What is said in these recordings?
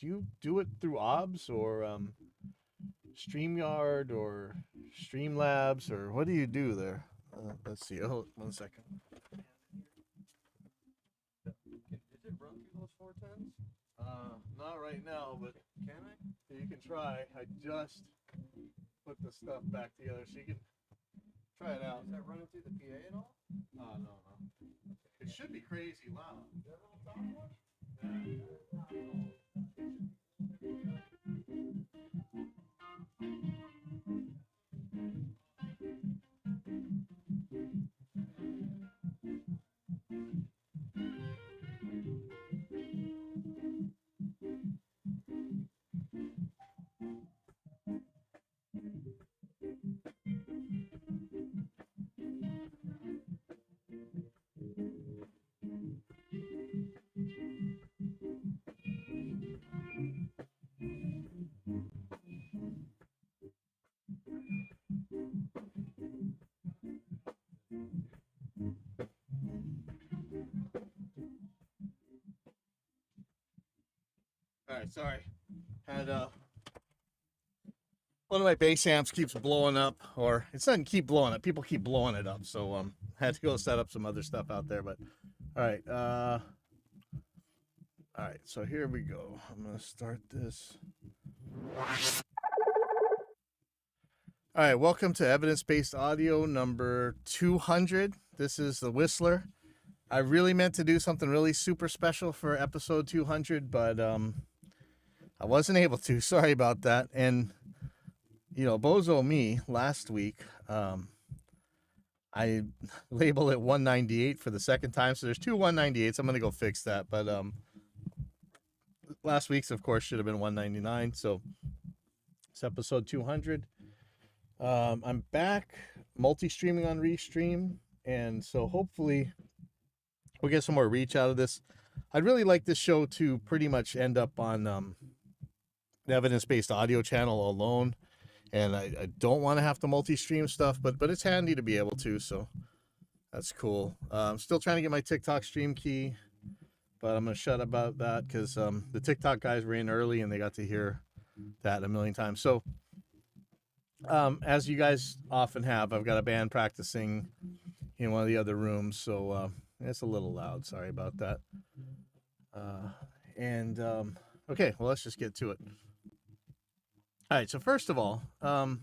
do you do it through OBS or StreamYard or Streamlabs, or what do you do there? Let's see. Oh, 1 second. Is it run through those 410s? Not right now, but can I? You can try. I just put the stuff back together, so you can try it out. Is that running through the PA at all? No. It should be crazy loud. All right, sorry. Had one of my bass amps keeps blowing up, or it doesn't keep blowing up. People keep blowing it up, so had to go set up some other stuff out there. But all right. So here we go. I'm gonna start this. All right, welcome to Evidence-Based Audio number 200. This is the Whistler. I really meant to do something really super special for episode 200, but I wasn't able to. Sorry about that. And bozo me, last week, I labeled it 198 for the second time. So there's two 198s. I'm going to go fix that. But last week's, of course, should have been 199. So it's episode 200. I'm back multi-streaming on Restream. And so hopefully we'll get some more reach out of this. I'd really like this show to pretty much end up on the Evidence-Based Audio channel alone. And I don't want to have to multi-stream stuff, but it's handy to be able to, so that's cool. I'm still trying to get my TikTok stream key, but I'm going to shut about that because the TikTok guys were in early and they got to hear that a million times. So as you guys often have, I've got a band practicing in one of the other rooms, so it's a little loud. Sorry about that. Okay, well, let's just get to it. All right, so first of all, I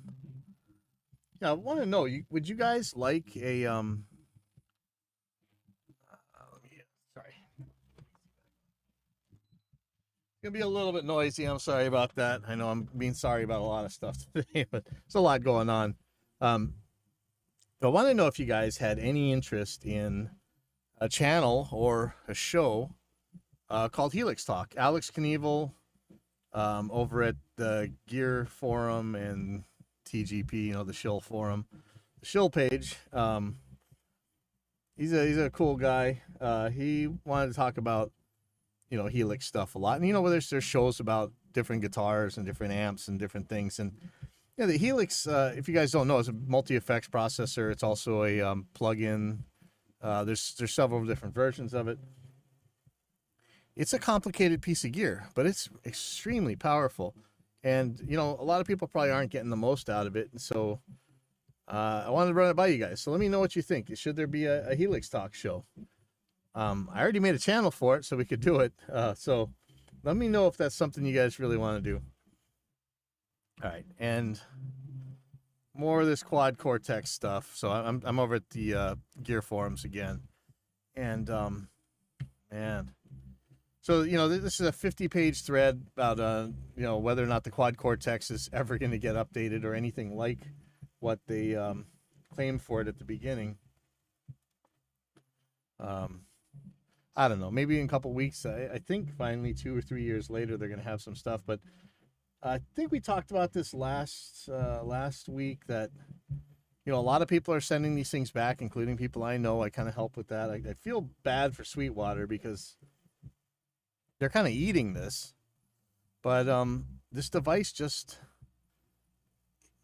want to know, would you guys like a sorry, it's gonna be a little bit noisy. I'm sorry about that. I know I'm being sorry about a lot of stuff today, but there's a lot going on. I want to know if you guys had any interest in a channel or a show called Helix Talk. Alex Knievel, over at the Gear Forum and TGP, the Shill Forum, the Shill page. He's a cool guy. He wanted to talk about, Helix stuff a lot. And, there's shows about different guitars and different amps and different things. And, the Helix, if you guys don't know, is a multi-effects processor. It's also a plug-in. There's several different versions of it. It's a complicated piece of gear, but it's extremely powerful. And, a lot of people probably aren't getting the most out of it. And so I wanted to run it by you guys. So let me know what you think. Should there be a Helix Talk show? I already made a channel for it, so we could do it. So let me know if that's something you guys really want to do. All right. And more of this Quad Cortex stuff. So I'm over at the Gear Forums again. And, man. So, this is a 50-page thread about, whether or not the Quad Cortex is ever going to get updated or anything like what they claimed for it at the beginning. I don't know. Maybe in a couple weeks. I think finally 2 or 3 years later they're going to have some stuff. But I think we talked about this last week that, a lot of people are sending these things back, including people I know. I kind of help with that. I feel bad for Sweetwater because they're kind of eating this, but this device just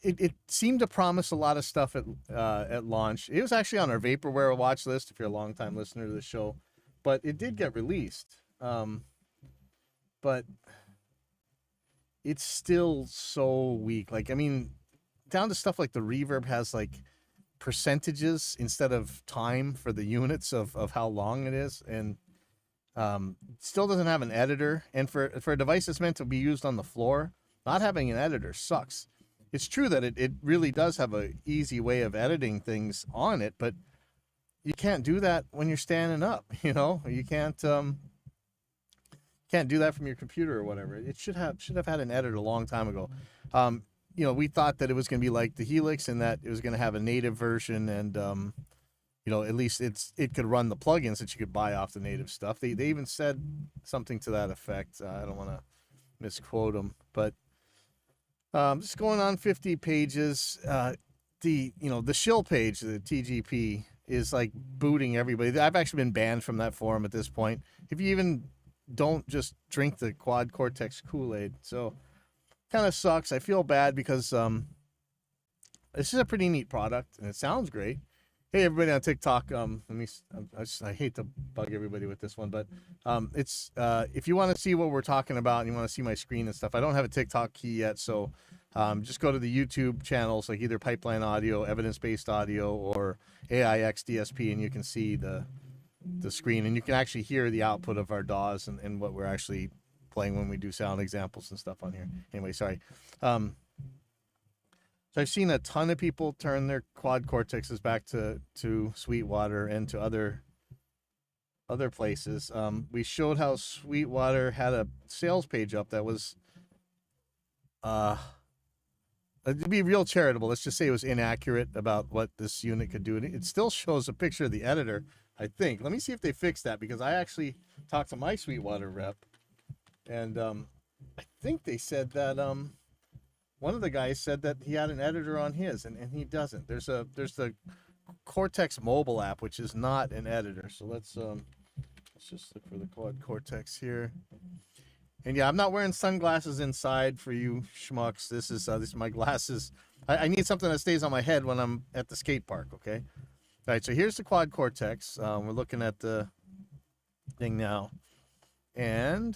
it seemed to promise a lot of stuff at launch. It was actually on our Vaporware watch list if you're a longtime listener to the show, but it did get released. But it's still so weak. Like, I mean, down to stuff like the reverb has like percentages instead of time for the units of how long it is, and still doesn't have an editor. And for a device that's meant to be used on the floor, not having an editor sucks. It's true that it really does have a easy way of editing things on it, but you can't do that when you're standing up. You know, you can't do that from your computer or whatever. It should have had an editor a long time ago. You know, we thought that it was going to be like the Helix and that it was going to have a native version, and you know, at least it could run the plugins that you could buy off the native stuff. They even said something to that effect. I don't want to misquote them, but just going on 50 pages. The shill page, the TGP, is like booting everybody. I've actually been banned from that forum at this point. If you even don't just drink the Quad Cortex Kool-Aid, so kind of sucks. I feel bad because this is a pretty neat product and it sounds great. Hey, everybody on TikTok, I hate to bug everybody with this one, but it's if you want to see what we're talking about and you want to see my screen and stuff, I don't have a TikTok key yet, so just go to the YouTube channels, like either Pipeline Audio, Evidence-Based Audio, or AIX DSP, and you can see the screen, and you can actually hear the output of our DAWs and what we're actually playing when we do sound examples and stuff on here. Anyway, sorry. So I've seen a ton of people turn their Quad Cortexes back to Sweetwater and to other places. We showed how Sweetwater had a sales page up that was to be real charitable. Let's just say it was inaccurate about what this unit could do. It still shows a picture of the editor, I think. Let me see if they fixed that, because I actually talked to my Sweetwater rep, and I think they said that one of the guys said that he had an editor on his, and he doesn't. There's the Cortex mobile app, which is not an editor. So let's just look for the Quad Cortex here. And yeah, I'm not wearing sunglasses inside for you schmucks. This is my glasses. I need something that stays on my head when I'm at the skate park. Okay. All right. So here's the Quad Cortex. We're looking at the thing now, and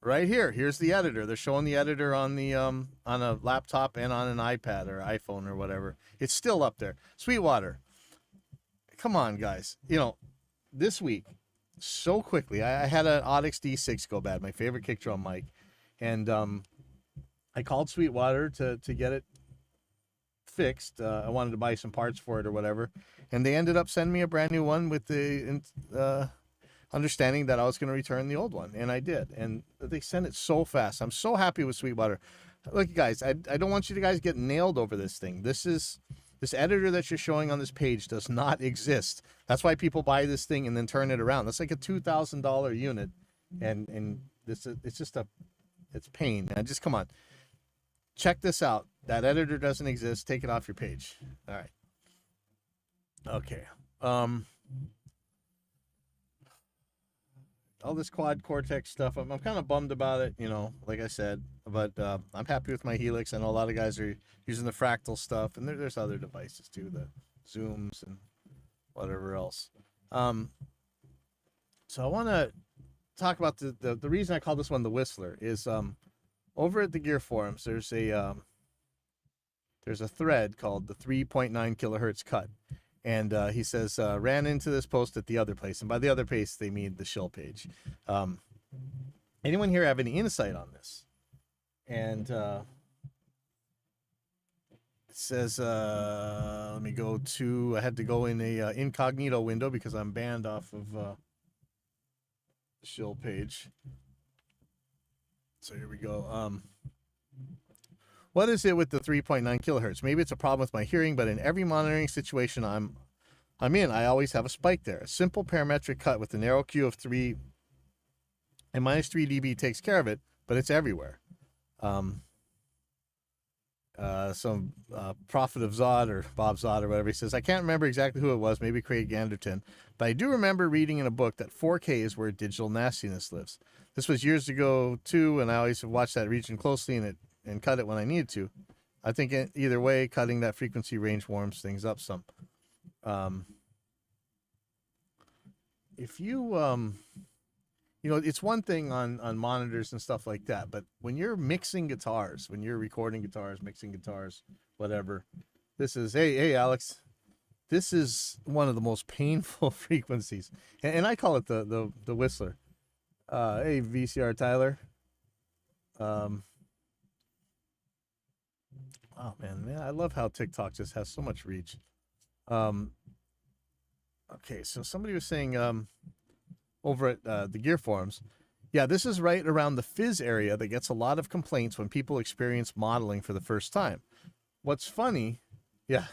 right here's the editor. They're showing the editor on the on a laptop and on an iPad or iPhone or whatever. It's still up there. Sweetwater, come on, guys. You know, this week, so quickly, I had an Audix D6 go bad, my favorite kick drum mic, and I called Sweetwater to get it fixed. I wanted to buy some parts for it or whatever, and they ended up sending me a brand new one with the understanding that I was going to return the old one, and I did. And they sent it so fast. I'm so happy with Sweetwater. Look, guys, I don't want you to guys get nailed over this thing. This editor that you're showing on this page does not exist. That's why people buy this thing and then turn it around. That's like a $2,000 unit, and it's pain, man. Just come on, check this out. That editor doesn't exist. Take it off your page. All right. Okay. All this Quad Cortex stuff, I'm kind of bummed about it, you know, like I said, but I'm happy with my Helix. I know a lot of guys are using the Fractal stuff, and there's other devices too, the Zooms and whatever else. So I want to talk about the reason I call this one the Whistler is over at the Gear forums, there's a thread called the 3.9 kilohertz cut. And he says, ran into this post at the other place. And by the other place, they mean the shill page. Anyone here have any insight on this? And it says, let me go to, I had to go in a incognito window because I'm banned off of the shill page. So here we go. What is it with the 3.9 kilohertz? Maybe it's a problem with my hearing, but in every monitoring situation I'm in, I always have a spike there. A simple parametric cut with a narrow Q of 3 and minus 3 dB takes care of it, but it's everywhere. Some prophet of Zod or Bob Zod or whatever, he says, I can't remember exactly who it was, maybe Craig Ganderton, but I do remember reading in a book that 4K is where digital nastiness lives. This was years ago too, and I always watched that region closely and cut it when I needed to. I think either way, cutting that frequency range warms things up some. If you you know, it's one thing on monitors and stuff like that, but when you're mixing guitars, when you're recording guitars, mixing guitars, whatever, this is, hey Alex, this is one of the most painful frequencies, and I call it the whistler. Hey VCR Tyler. Um, oh man, I love how TikTok just has so much reach. Um, okay, so somebody was saying over at the Gear Forums. Yeah, this is right around the fizz area that gets a lot of complaints when people experience modeling for the first time. What's funny, yeah,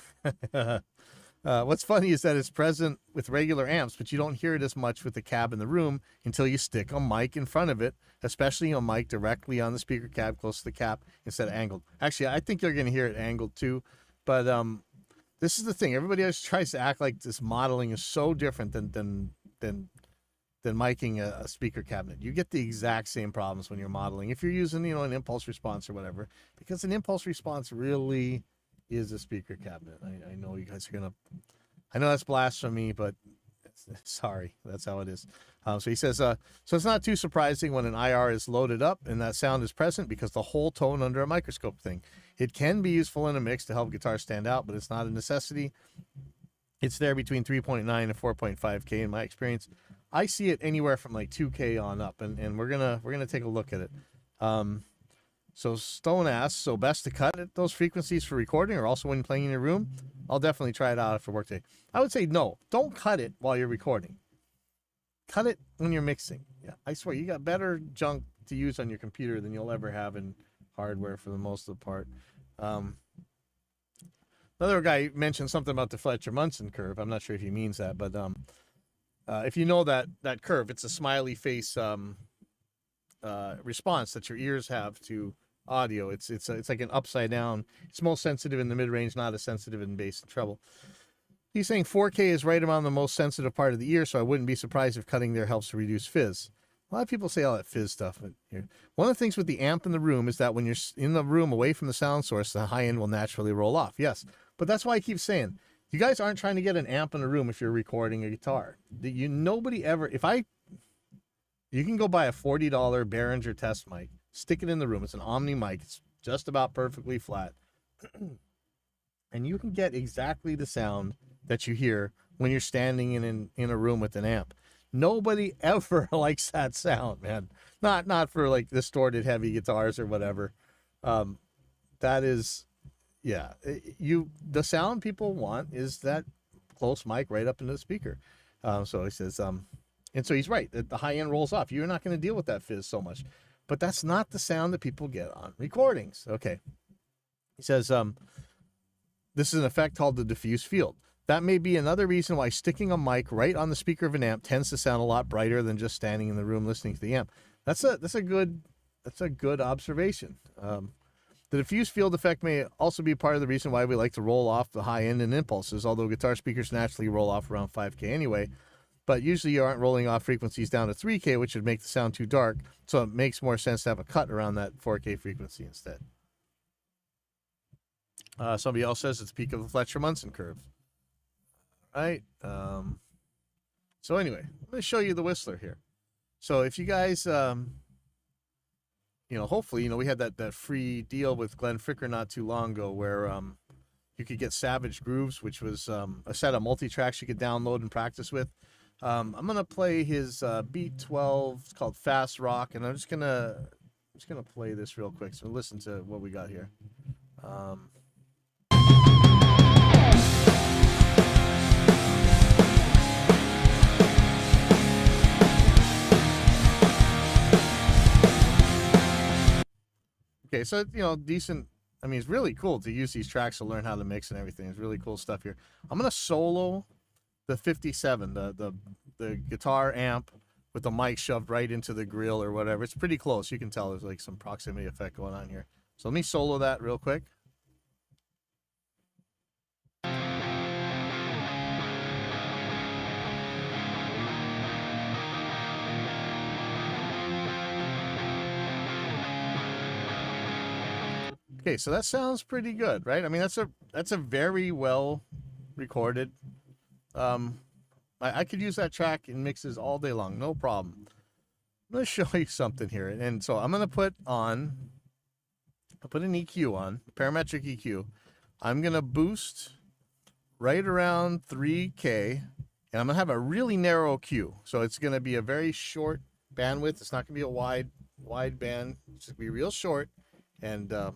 what's funny is that it's present with regular amps, but you don't hear it as much with the cab in the room until you stick a mic in front of it, especially a mic directly on the speaker cab close to the cap instead of angled. Actually, I think you're going to hear it angled too, but this is the thing. Everybody else tries to act like this modeling is so different than miking a speaker cabinet. You get the exact same problems when you're modeling if you're using, you know, an impulse response or whatever, because an impulse response really is a speaker cabinet. I know you guys are gonna, I know that's blasphemy, but sorry, that's how it is. So he says, so it's not too surprising when an IR is loaded up and that sound is present because the whole tone under a microscope thing. It can be useful in a mix to help guitars stand out, but it's not a necessity. It's there between 3.9 and 4.5K in my experience. I see it anywhere from like 2K on up, and we're gonna take a look at it. So Stone asks, so best to cut at those frequencies for recording or also when playing in your room? I'll definitely try it out after workday. I would say no, don't cut it while you're recording. Cut it when you're mixing. Yeah, I swear you got better junk to use on your computer than you'll ever have in hardware for the most of the part. Another guy mentioned something about the Fletcher-Munson curve. I'm not sure if he means that, but if you know that curve, it's a smiley face response that your ears have to audio. It's like an upside down. It's most sensitive in the mid range, not as sensitive in bass and treble. He's saying 4K is right around the most sensitive part of the ear, so I wouldn't be surprised if cutting there helps to reduce fizz. A lot of people say all that fizz stuff. One of the things with the amp in the room is that when you're in the room away from the sound source, the high end will naturally roll off. Yes, but that's why I keep saying, you guys aren't trying to get an amp in a room if you're recording a guitar. Nobody ever, you can go buy a $40 Behringer test mic, stick it in the room. It's an Omni mic. It's just about perfectly flat. And you can get exactly the sound that you hear when you're standing in a room with an amp. Nobody ever likes that sound, man. Not for like distorted heavy guitars or whatever. That is, yeah. The sound people want is that close mic right up into the speaker. So he says, and so he's right. The high end rolls off. You're not going to deal with that fizz so much, but that's not the sound that people get on recordings. Okay. He says, this is an effect called the diffuse field. That may be another reason why sticking a mic right on the speaker of an amp tends to sound a lot brighter than just standing in the room listening to the amp. That's a good observation. The diffuse field effect may also be part of the reason why we like to roll off the high end in impulses, although guitar speakers naturally roll off around 5K anyway. But usually you aren't rolling off frequencies down to 3K, which would make the sound too dark. So it makes more sense to have a cut around that 4K frequency instead. Somebody else says it's the peak of the Fletcher-Munson curve. Right. So anyway, I'm going to show you the Whistler here. So if you guys, hopefully, we had that free deal with Glenn Fricker not too long ago where you could get Savage Grooves, which was a set of multi-tracks you could download and practice with. I'm going to play his Beat 12. It's called Fast Rock, and I'm just going to play this real quick. So listen to what we got here. Okay, so, decent. I mean, it's really cool to use these tracks to learn how to mix and everything. It's really cool stuff here. I'm going to solo the 57, the guitar amp with the mic shoved right into the grill or whatever. It's pretty close. You can tell there's like some proximity effect going on here. So let me solo that real quick. Okay, so that sounds pretty good, right? I mean, that's a very well recorded. I could use that track in mixes all day long, no problem. I'm going to show you something here. And so I'm going to put an EQ on, parametric EQ. I'm going to boost right around 3K, and I'm going to have a really narrow Q. So it's going to be a very short bandwidth. It's not going to be a wide band. It's going to be real short. And I'm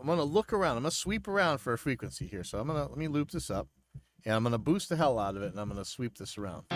going to look around. I'm going to sweep around for a frequency here. So let me loop this up, and I'm going to boost the hell out of it, and I'm going to sweep this around.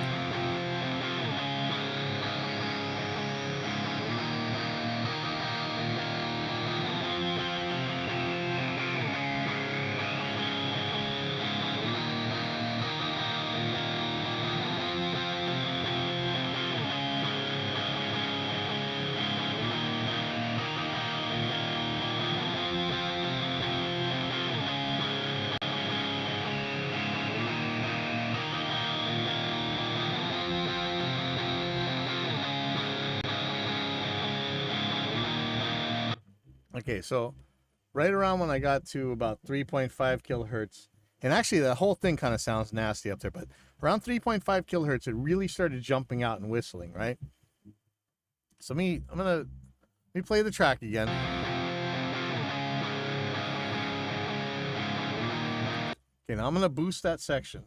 Okay, so right around when I got to about 3.5 kilohertz, and actually the whole thing kind of sounds nasty up there, but around 3.5 kilohertz, it really started jumping out and whistling, right? So let me play the track again. Okay, now I'm gonna boost that section.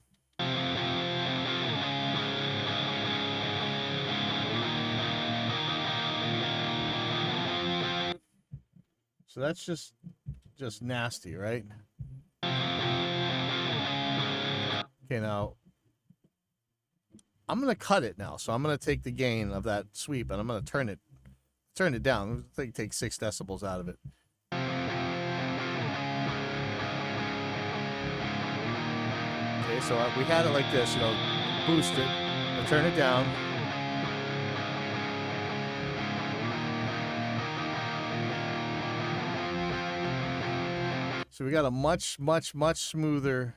So that's just nasty, right? Okay, now I'm gonna cut it now. So I'm gonna take the gain of that sweep and I'm gonna turn it down. Take 6 decibels out of it. Okay, so we had it like this, boost it, and turn it down. So we got a much smoother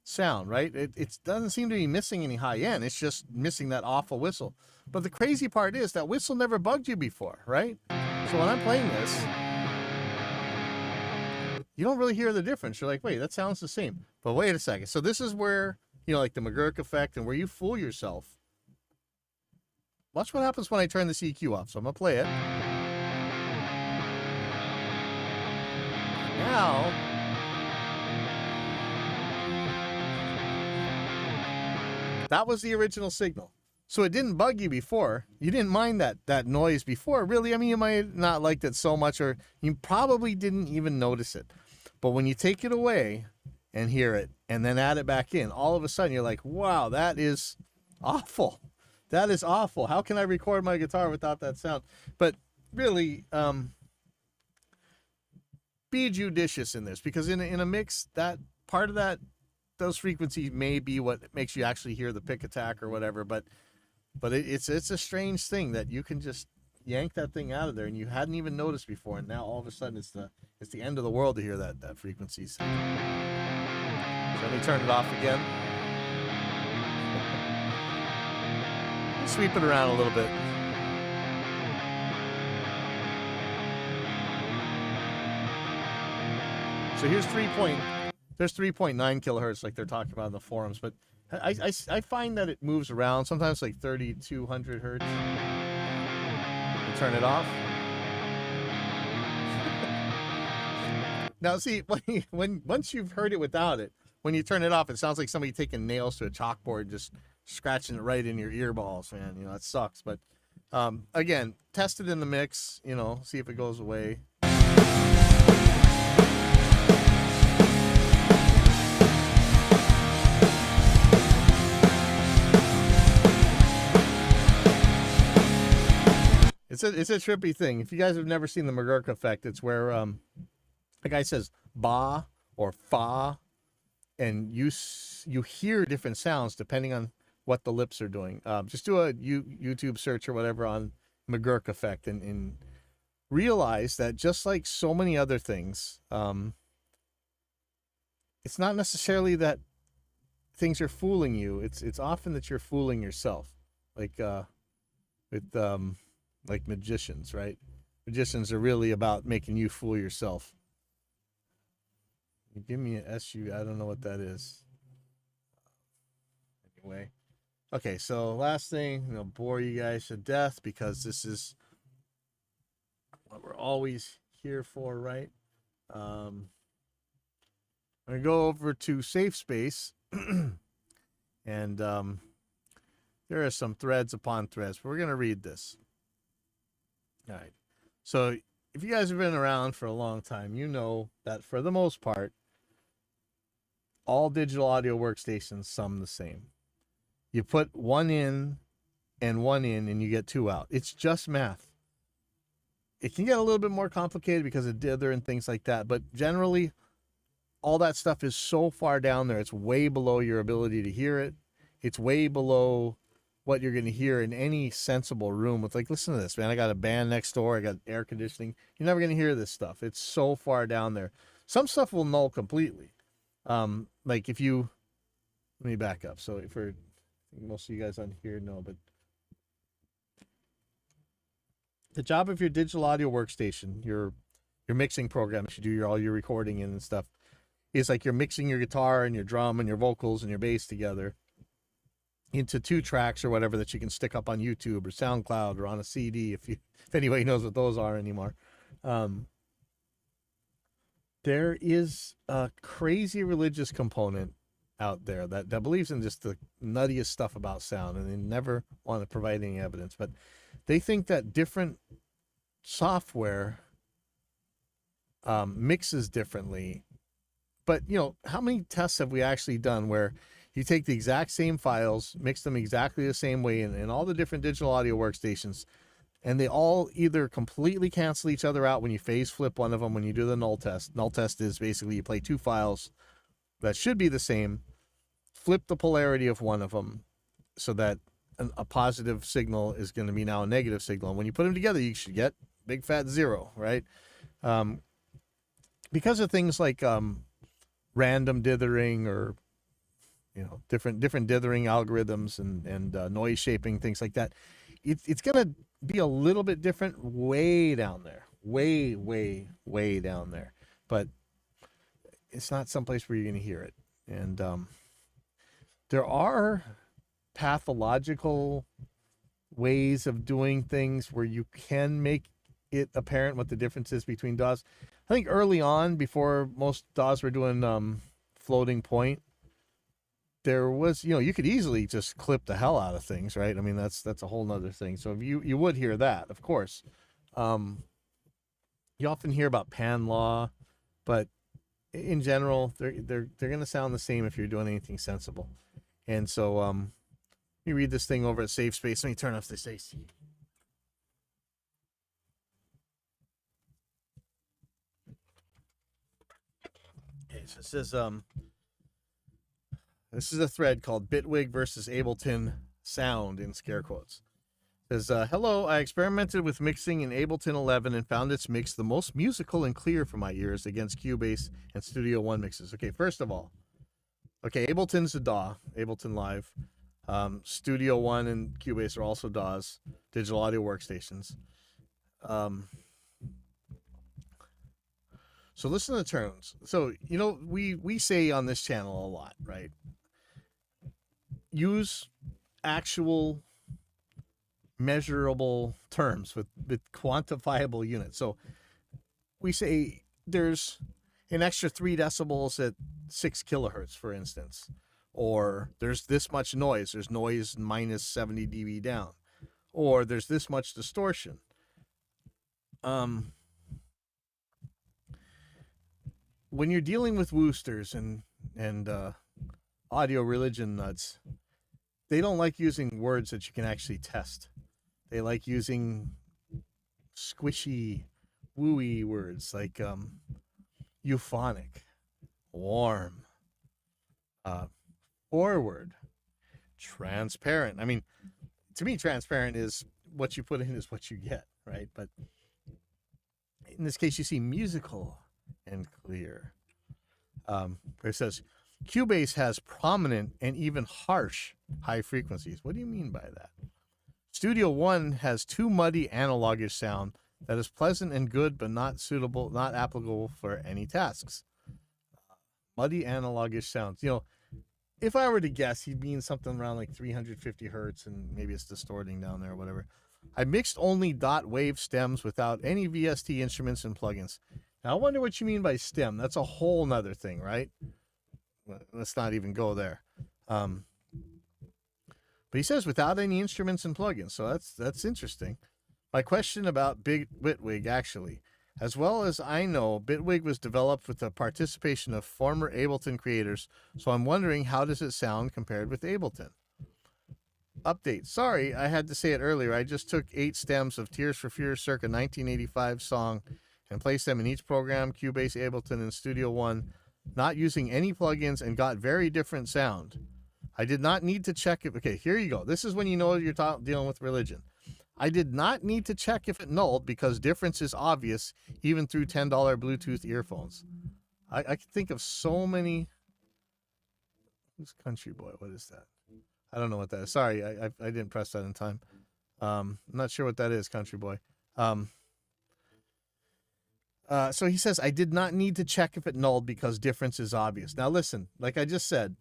sound, right? It doesn't seem to be missing any high end. It's just missing that awful whistle. But the crazy part is that whistle never bugged you before, right? So when I'm playing this, you don't really hear the difference. You're like, wait, that sounds the same. But wait a second. So this is where, like the McGurk effect and where you fool yourself. Watch what happens when I turn this EQ off. So I'm going to play it. Now, that was the original signal. So it didn't bug you before. You didn't mind that noise before. Really, I mean, you might not liked it so much, or you probably didn't even notice it. But when you take it away and hear it and then add it back in, all of a sudden you're like, wow, that is awful. That is awful. How can I record my guitar without that sound? But really, be judicious in this, because in a mix, that part of those frequencies may be what makes you actually hear the pick attack or whatever. But it's a strange thing that you can just yank that thing out of there and you hadn't even noticed before, and now all of a sudden it's the end of the world to hear that frequency. So let me turn it off again. Sweep it around a little bit. So here's 3.9 kilohertz, like they're talking about in the forums, but I find that it moves around, sometimes like 3,200 hertz. You turn it off. Now see, when once you've heard it without it, when you turn it off, it sounds like somebody taking nails to a chalkboard, just scratching it right in your ear balls, man. It sucks. But again, test it in the mix, see if it goes away. It's a trippy thing. If you guys have never seen the McGurk effect, it's where the guy says ba or fa, and you hear different sounds depending on what the lips are doing. Just do a YouTube search or whatever on McGurk effect and realize that just like so many other things, it's not necessarily that things are fooling you. It's often that you're fooling yourself. Like magicians, right? Magicians are really about making you fool yourself. Give me an SU. I don't know what that is. Anyway, Okay, so last thing, bore you guys to death because this is what we're always here for, right? I'm gonna go over to Safe Space, and there are some threads upon threads, but we're gonna read this. All right. So if you guys have been around for a long time, you know that for the most part, all digital audio workstations sum the same. You put one in and one in, and you get two out. It's just math. It can get a little bit more complicated because of dither and things like that, but generally, all that stuff is so far down there. It's way below your ability to hear it. It's way below what you're going to hear in any sensible room. With like, listen to this, man. I got a band next door. I got air conditioning. You're never going to hear this stuff. It's so far down there. Some stuff will null completely. Like if you, let me back up. So for most of you guys on here know, but the job of your digital audio workstation, your mixing program that you do all your recording in and stuff, is like you're mixing your guitar and your drum and your vocals and your bass together into 2 tracks or whatever that you can stick up on YouTube or SoundCloud or on a CD if anybody knows what those are anymore. There is a crazy religious component out there that believes in just the nuttiest stuff about sound, and they never want to provide any evidence, but they think that different software mixes differently. But how many tests have we actually done where you take the exact same files, mix them exactly the same way in all the different digital audio workstations, and they all either completely cancel each other out when you phase flip one of them when you do the null test. Null test is basically you play 2 files that should be the same, flip the polarity of one of them so that a positive signal is going to be now a negative signal. And when you put them together, you should get big fat 0, right? Because of things like random dithering or different dithering algorithms and noise shaping, things like that, it's going to be a little bit different way down there, way down there, but it's not someplace where you're going to hear it. And there are pathological ways of doing things where you can make it apparent what the difference is between DAWs. I think early on, before most DAWs were doing floating point, there was, you could easily just clip the hell out of things, right? I mean, that's a whole nother thing. So you would hear that, of course. You often hear about pan law, but in general, they're going to sound the same if you're doing anything sensible. And so, let me read this thing over at Safe Space. Let me turn off this AC. Okay, so it says, this is a thread called Bitwig versus Ableton Sound in scare quotes. It says, hello, I experimented with mixing in Ableton 11 and found its mix the most musical and clear for my ears against Cubase and Studio One mixes. Okay, first of all, Ableton's a DAW, Ableton Live. Studio One and Cubase are also DAWs, digital audio workstations. So listen to the terms. So, we say on this channel a lot, right? Use actual measurable terms with quantifiable units. So we say there's an extra 3 decibels at 6 kilohertz, for instance, or there's this much noise. There's noise minus 70 dB down, or there's this much distortion. When you're dealing with Woosters and audio religion nuts, they don't like using words that you can actually test. They like using squishy, wooey words like euphonic, warm, forward, transparent. I mean, to me, transparent is what you put in is what you get, right? But in this case, you see musical and clear. It says, Cubase has prominent and even harsh high frequencies. What do you mean by that? Studio One has too muddy analogish sound that is pleasant and good, but not suitable, not applicable for any tasks. Muddy analogish sounds. if I were to guess, he'd mean something around like 350 hertz, and maybe it's distorting down there or whatever. I mixed only dot wave stems without any VST instruments and plugins. Now, I wonder what you mean by stem. That's a whole nother thing, right? Let's not even go there. But he says without any instruments and plugins, so that's interesting. My question about Bitwig, actually. As well as I know, Bitwig was developed with the participation of former Ableton creators, so I'm wondering, how does it sound compared with Ableton? Update. Sorry, I had to say it earlier. I just took 8 stems of Tears for Fears circa 1985 song and placed them in each program, Cubase, Ableton, and Studio One, not using any plugins, and got very different sound. I did not need to check it. Okay, here you go. This is when you know you're dealing with religion. I did not need to check if it nulled because difference is obvious even through $10 Bluetooth earphones. I can think of so many. Who's Country Boy? What is that? I don't know what that is. Sorry, I didn't press that in time. I'm not sure what that is, Country Boy. So he says, I did not need to check if it nulled because difference is obvious. Now listen, like I just said,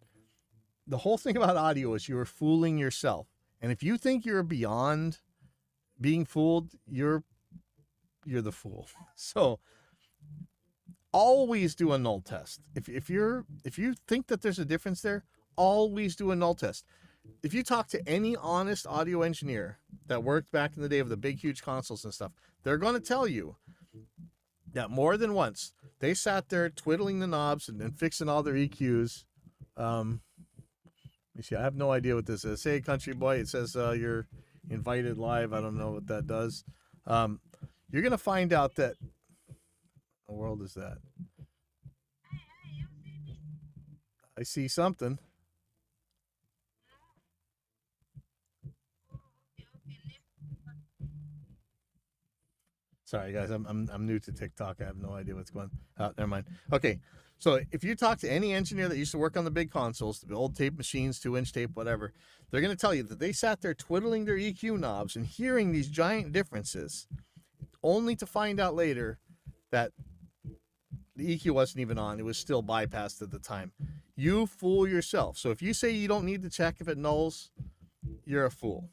the whole thing about audio is you are fooling yourself. And if you think you're beyond being fooled, you're the fool. So always do a null test. If you think that there's a difference there, always do a null test. If you talk to any honest audio engineer that worked back in the day of the big huge consoles and stuff, they're going to tell you that more than once they sat there twiddling the knobs and fixing all their EQs. Let me see, I have no idea what this is. Say, Country Boy, it says you're invited live. I don't know what that does. You're going to find out that, what world is that? I see something. Sorry guys, I'm new to TikTok. I have no idea what's going on. Never mind. Okay, so if you talk to any engineer that used to work on the big consoles, the old tape machines, 2-inch tape, whatever, they're going to tell you that they sat there twiddling their EQ knobs and hearing these giant differences, only to find out later that the EQ wasn't even on. It was still bypassed at the time. You fool yourself. So if you say you don't need to check if it nulls, you're a fool.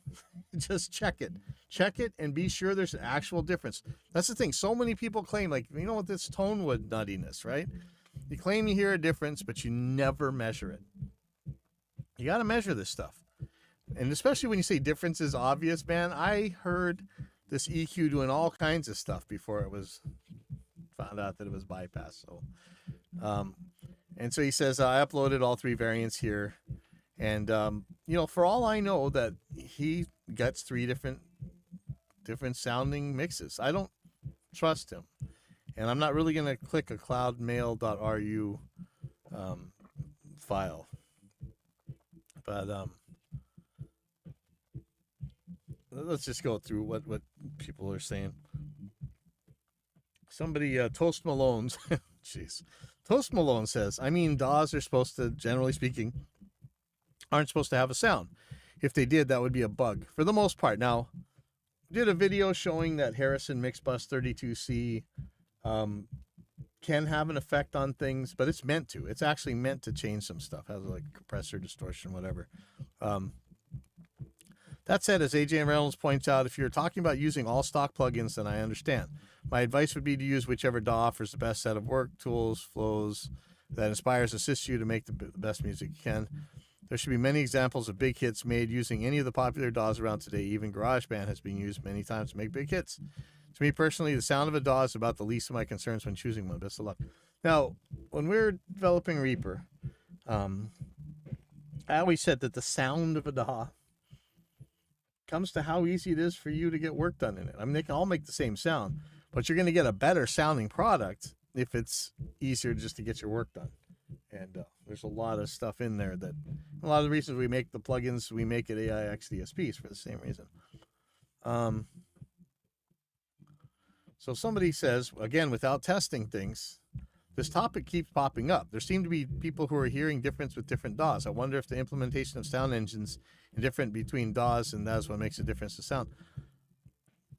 Just check it. Check it and be sure there's an actual difference. That's the thing. So many people claim, like, you know what, this Tonewood nuttiness, right? You claim you hear a difference, but you never measure it. You got to measure this stuff. And especially when you say difference is obvious, man, I heard this EQ doing all kinds of stuff before it was found out that it was bypassed. So, and so he says, I uploaded all 3 variants here. And, you know, for all I know that he gets 3 different sounding mixes. I don't trust him. And I'm not really going to click a cloudmail.ru file. But let's just go through what people are saying. Somebody, Toast Malone's, jeez. Toast Malone says, I mean, DAWs are supposed to, generally speaking, aren't supposed to have a sound. If they did, that would be a bug for the most part. Now, did a video showing that Harrison Mixbus 32C can have an effect on things, but it's meant to. It's actually meant to change some stuff. Has like compressor, distortion, whatever. That said, as AJ Reynolds points out, if you're talking about using all stock plugins, then I understand. My advice would be to use whichever DAW offers the best set of work tools, flows that inspires, assists you to make the best music you can. There should be many examples of big hits made using any of the popular DAWs around today. Even GarageBand has been used many times to make big hits. To me personally, the sound of a DAW is about the least of my concerns when choosing one. Best of luck. Now, when we're developing Reaper, I always said that the sound of a DAW comes to how easy it is for you to get work done in it. I mean, they can all make the same sound, but you're going to get a better sounding product if it's easier just to get your work done. And there's a lot of stuff in there that, a lot of the reasons we make the plugins, we make it AIX DSPs for the same reason. So somebody says, again, without testing things, this topic keeps popping up. There seem to be people who are hearing difference with different DAWs. I wonder if the implementation of sound engines is different between DAWs, and that's what makes a difference to sound.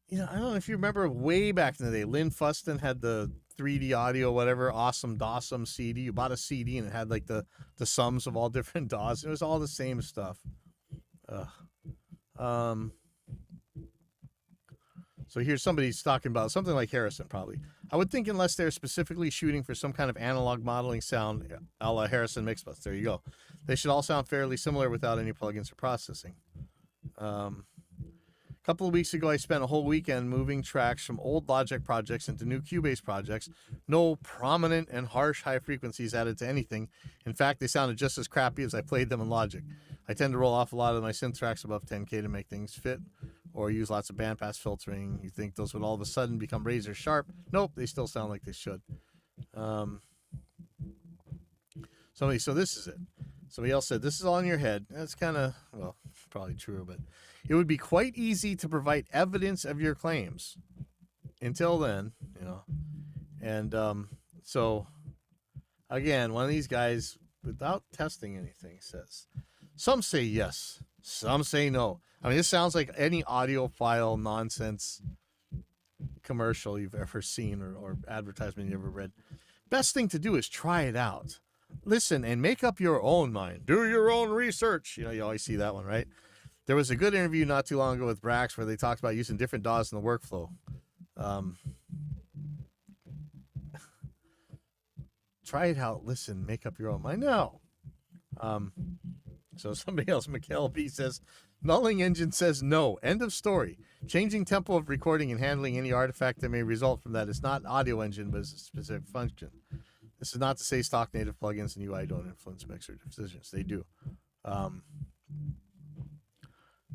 You know, I don't know if you remember way back in the day, Lynn Fuston had the 3D audio, whatever, awesome Dawsome CD. You bought a CD and it had like the sums of all different DAWs. It was all the same stuff. So here's somebody's talking about something like Harrison, probably. I would think unless they're specifically shooting for some kind of analog modeling sound, a la Harrison Mixbus. There you go. They should all sound fairly similar without any plugins or processing. A couple of weeks ago, I spent a whole weekend moving tracks from old Logic projects into new Cubase projects. No prominent and harsh high frequencies added to anything. In fact, they sounded just as crappy as I played them in Logic. I tend to roll off a lot of my synth tracks above 10K to make things fit, or use lots of bandpass filtering. You think those would all of a sudden become razor sharp? Nope, they still sound like they should. So this is it. Somebody else said, this is all in your head. That's kind of, well, probably true, but it would be quite easy to provide evidence of your claims. Until then, you know. And so, again, one of these guys, without testing anything, says, some say yes, some say no. I mean, this sounds like any audiophile nonsense commercial you've ever seen or advertisement you ever read. Best thing to do is try it out. Listen and make up your own mind. Do your own research. You know, you always see that one, right? There was a good interview not too long ago with Brax where they talked about using different DAWs in the workflow. Try it out. Listen, make up your own mind. No. So somebody else, Mikhail B, says, Nulling Engine says no. End of story. Changing tempo of recording and handling any artifact that may result from that is not Audio Engine, but is a specific function. This is not to say stock native plugins and UI don't influence mixer decisions. They do. And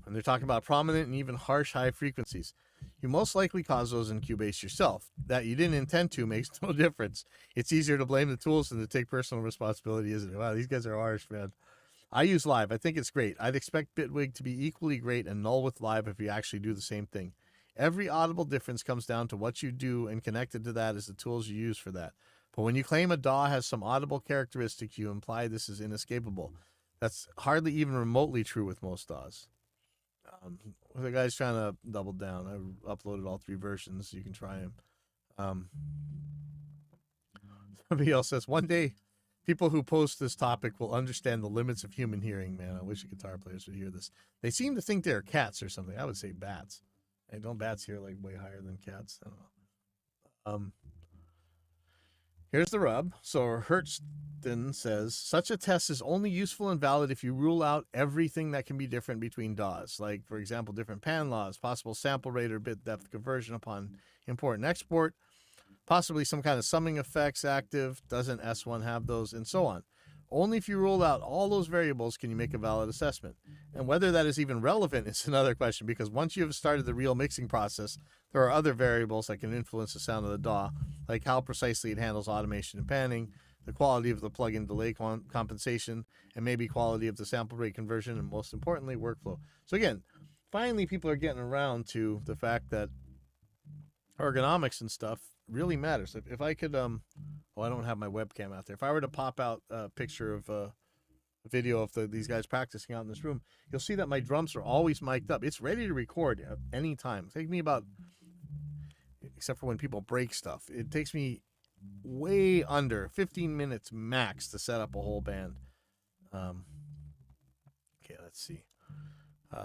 they're talking about prominent and even harsh high frequencies. You most likely cause those in Cubase yourself. That you didn't intend to makes no difference. It's easier to blame the tools than to take personal responsibility, isn't it? Wow, these guys are harsh, man. I use Live. I think it's great. I'd expect Bitwig to be equally great and null with Live if you actually do the same thing. Every audible difference comes down to what you do, and connected to that is the tools you use for that. But when you claim a DAW has some audible characteristics, you imply this is inescapable. That's hardly even remotely true with most DAWs. The guy's trying to double down. I uploaded all 3 versions. You can try them. Somebody else says, one day, people who post this topic will understand the limits of human hearing. Man, I wish the guitar players would hear this. They seem to think they're cats or something. I would say bats. Hey, don't bats hear like way higher than cats? I don't know. Here's the rub. So Hertzton says, such a test is only useful and valid if you rule out everything that can be different between DAWs. Like, for example, different pan laws, possible sample rate or bit depth conversion upon import and export, possibly some kind of summing effects active, doesn't S1 have those, and so on. Only if you rule out all those variables can you make a valid assessment. And whether that is even relevant is another question, because once you have started the real mixing process, there are other variables that can influence the sound of the DAW, like how precisely it handles automation and panning, the quality of the plug-in delay compensation, and maybe quality of the sample rate conversion, and most importantly, workflow. So again, finally people are getting around to the fact that ergonomics and stuff really matters. If I could, I don't have my webcam out there. If I were to pop out a picture of a video of these guys practicing out in this room, you'll see that my drums are always mic'd up. It's ready to record at any time. Take me about, except for when people break stuff, it takes me way under 15 minutes max to set up a whole band. Okay, let's see.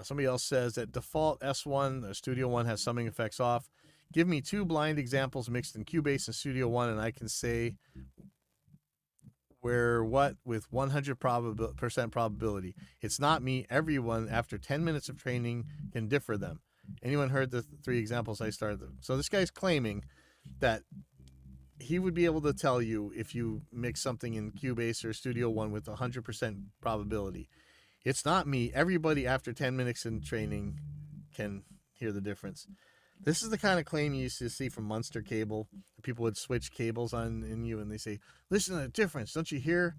Somebody else says that default S1 or Studio One has summing effects off. Give me 2 blind examples mixed in Cubase and Studio One, and I can say where what with 100% probability. It's not me. Everyone, after 10 minutes of training, can differ them. Anyone heard the 3 examples I started them? So this guy's claiming that he would be able to tell you if you mix something in Cubase or Studio One with 100% probability. It's not me. Everybody after 10 minutes in training can hear the difference. This is the kind of claim you used to see from Munster Cable. People would switch cables on in you, and they say, listen to the difference. Don't you hear?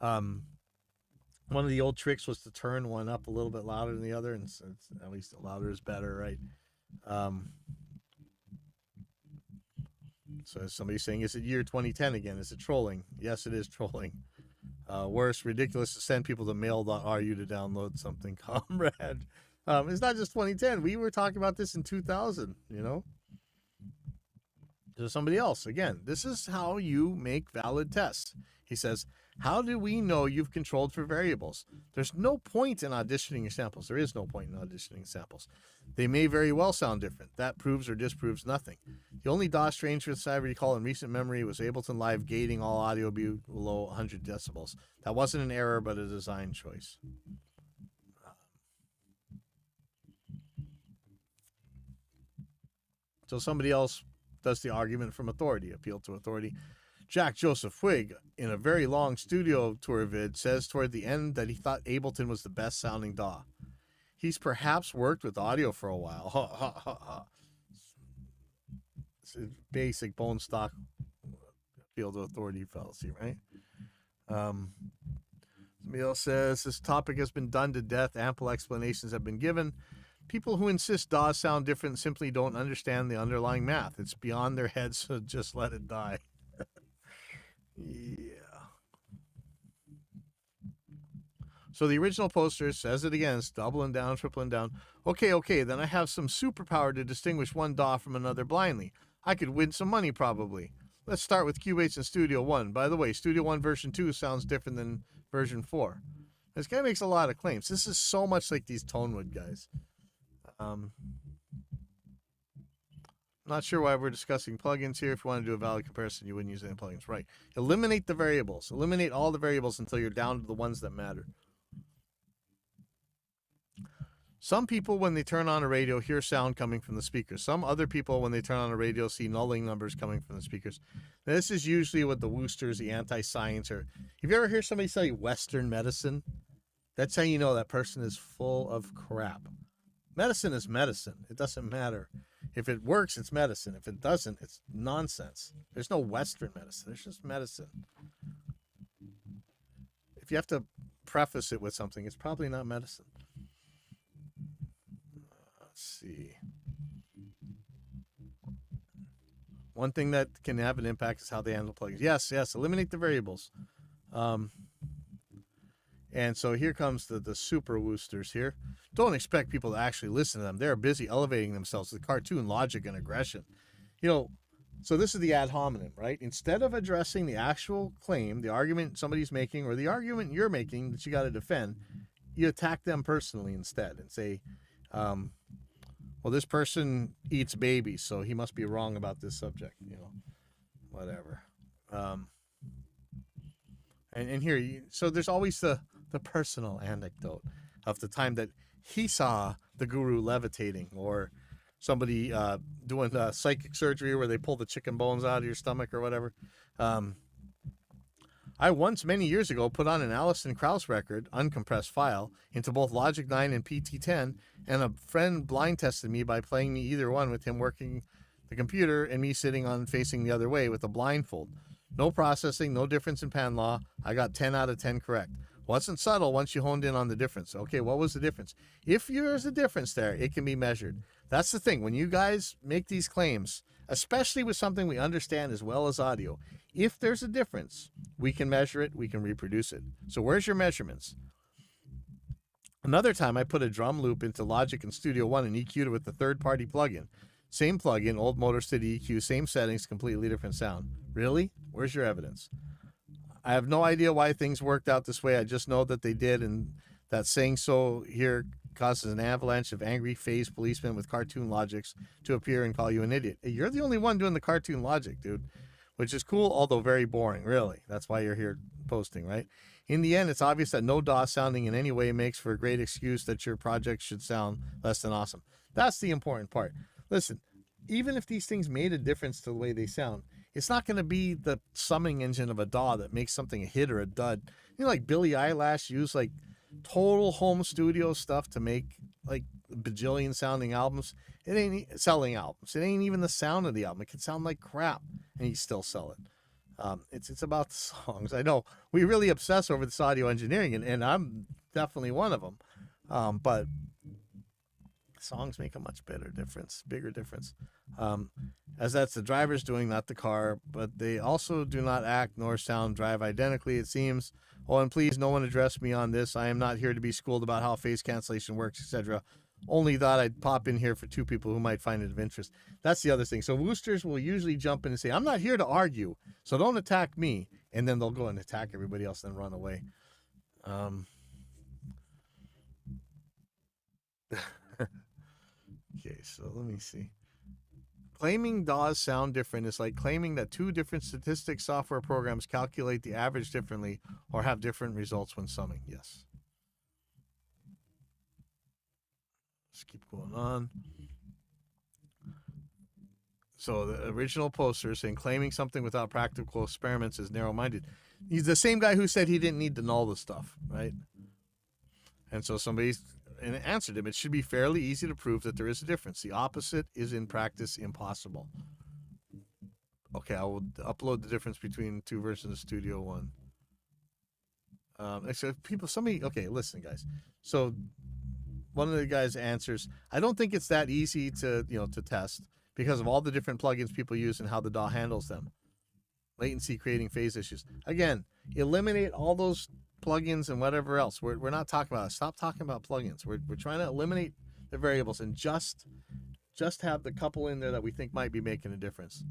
One of the old tricks was to turn one up a little bit louder than the other, and it's, at least louder is better, right? So somebody's saying, is it year 2010 again? Is it trolling? Yes, it is trolling. Worse, ridiculous to send people to mail.ru to download something, comrade. It's not just 2010. We were talking about this in 2000, you know? To somebody else, again, this is how you make valid tests. He says, how do we know you've controlled for variables? There's no point in auditioning your samples. There is no point in auditioning samples. They may very well sound different. That proves or disproves nothing. The only DAW range I recall in recent memory was Ableton Live gating all audio below 100 decibels. That wasn't an error, but a design choice. So somebody else does the argument from authority, appeal to authority. Jack Joseph Whig, in a very long studio tour vid, says toward the end that he thought Ableton was the best sounding DAW. He's perhaps worked with audio for a while. Ha, ha, ha, ha. It's a basic bone stock appeal to authority fallacy, right? Somebody else says, this topic has been done to death. Ample explanations have been given. People who insist DAWs sound different simply don't understand the underlying math. It's beyond their heads, so just let it die. Yeah. So the original poster says it again. It's doubling down, tripling down. Okay, then I have some superpower to distinguish one DAW from another blindly. I could win some money probably. Let's start with Cubase and Studio One. By the way, Studio One version 2 sounds different than version 4. This guy makes a lot of claims. This is so much like these Tonewood guys. Not sure why we're discussing plugins here. If you want to do a valid comparison, you wouldn't use any plugins. Right. Eliminate the variables. Eliminate all the variables until you're down to the ones that matter. Some people, when they turn on a radio, hear sound coming from the speakers. Some other people, when they turn on a radio, see nulling numbers coming from the speakers. Now, this is usually what the Woosters, the anti-science, or if you ever hear somebody say Western medicine, that's how you know that person is full of crap. Medicine is medicine. It doesn't matter. If it works, it's medicine. If it doesn't, it's nonsense. There's no Western medicine. There's just medicine. If you have to preface it with something, it's probably not medicine. Let's see. One thing that can have an impact is how they handle plugins. Yes, eliminate the variables. And so here comes the super Woosters here. Don't expect people to actually listen to them. They're busy elevating themselves to cartoon logic and aggression. You know, so this is the ad hominem, right? Instead of addressing the actual claim, the argument somebody's making, or the argument you're making that you got to defend, you attack them personally instead and say, well, this person eats babies, so he must be wrong about this subject, you know, whatever. And here, so there's always the personal anecdote of the time that he saw the guru levitating, or somebody doing psychic surgery where they pull the chicken bones out of your stomach or whatever. I once, many years ago, put on an Alison Krauss record, uncompressed file, into both Logic 9 and PT10, and a friend blind tested me by playing me either one with him working the computer and me sitting on facing the other way with a blindfold. No processing, no difference in pan law. I got 10 out of 10 correct. Wasn't subtle once you honed in on the difference. Okay, what was the difference? If there's a difference there, it can be measured. That's the thing. When you guys make these claims, especially with something we understand as well as audio, if there's a difference, we can measure it, we can reproduce it. So where's your measurements? Another time I put a drum loop into Logic and Studio One and EQ'd it with the third-party plugin. Same plugin, old Motor City EQ, same settings, completely different sound. Really? Where's your evidence? I have no idea why things worked out this way. I just know that they did, and that saying so here causes an avalanche of angry phased policemen with cartoon logics to appear and call you an idiot. Hey, you're the only one doing the cartoon logic, dude, which is cool, although very boring, really. That's why you're here posting, right? In the end, it's obvious that no DAW sounding in any way makes for a great excuse that your project should sound less than awesome. That's the important part. Listen, even if these things made a difference to the way they sound, it's not going to be the summing engine of a DAW that makes something a hit or a dud. You know, like Billie Eilish used like total home studio stuff to make like bajillion sounding albums. It ain't selling albums. It ain't even the sound of the album. It can sound like crap, and you still sell it. It's about the songs. I know we really obsess over this audio engineering, and I'm definitely one of them. But songs make a much bigger difference. As that's the driver's doing, not the car, but they also do not act nor sound drive identically, it seems. Oh, and please, no one address me on this. I am not here to be schooled about how phase cancellation works, etc. only thought I'd pop in here for two people who might find it of interest. That's the other thing. So Woosters will usually jump in and say, I'm not here to argue, so don't attack me. And then they'll go and attack everybody else and run away. Okay, so let me see. Claiming DAWs sound different is like claiming that two different statistics software programs calculate the average differently or have different results when summing. Yes. Let's keep going on. So the original poster saying claiming something without practical experiments is narrow-minded. He's the same guy who said he didn't need to null the stuff, right? And so somebody answered him, it should be fairly easy to prove that there is a difference. The opposite is in practice impossible. Okay, I will upload the difference between two versions of Studio One. Okay, listen, guys. So one of the guys answers, I don't think it's that easy to test because of all the different plugins people use and how the DAW handles them. Latency creating phase issues. Again, eliminate all those plugins and whatever else. We're not talking about it. Stop talking about plugins. We're trying to eliminate the variables and just have the couple in there that we think might be making a difference.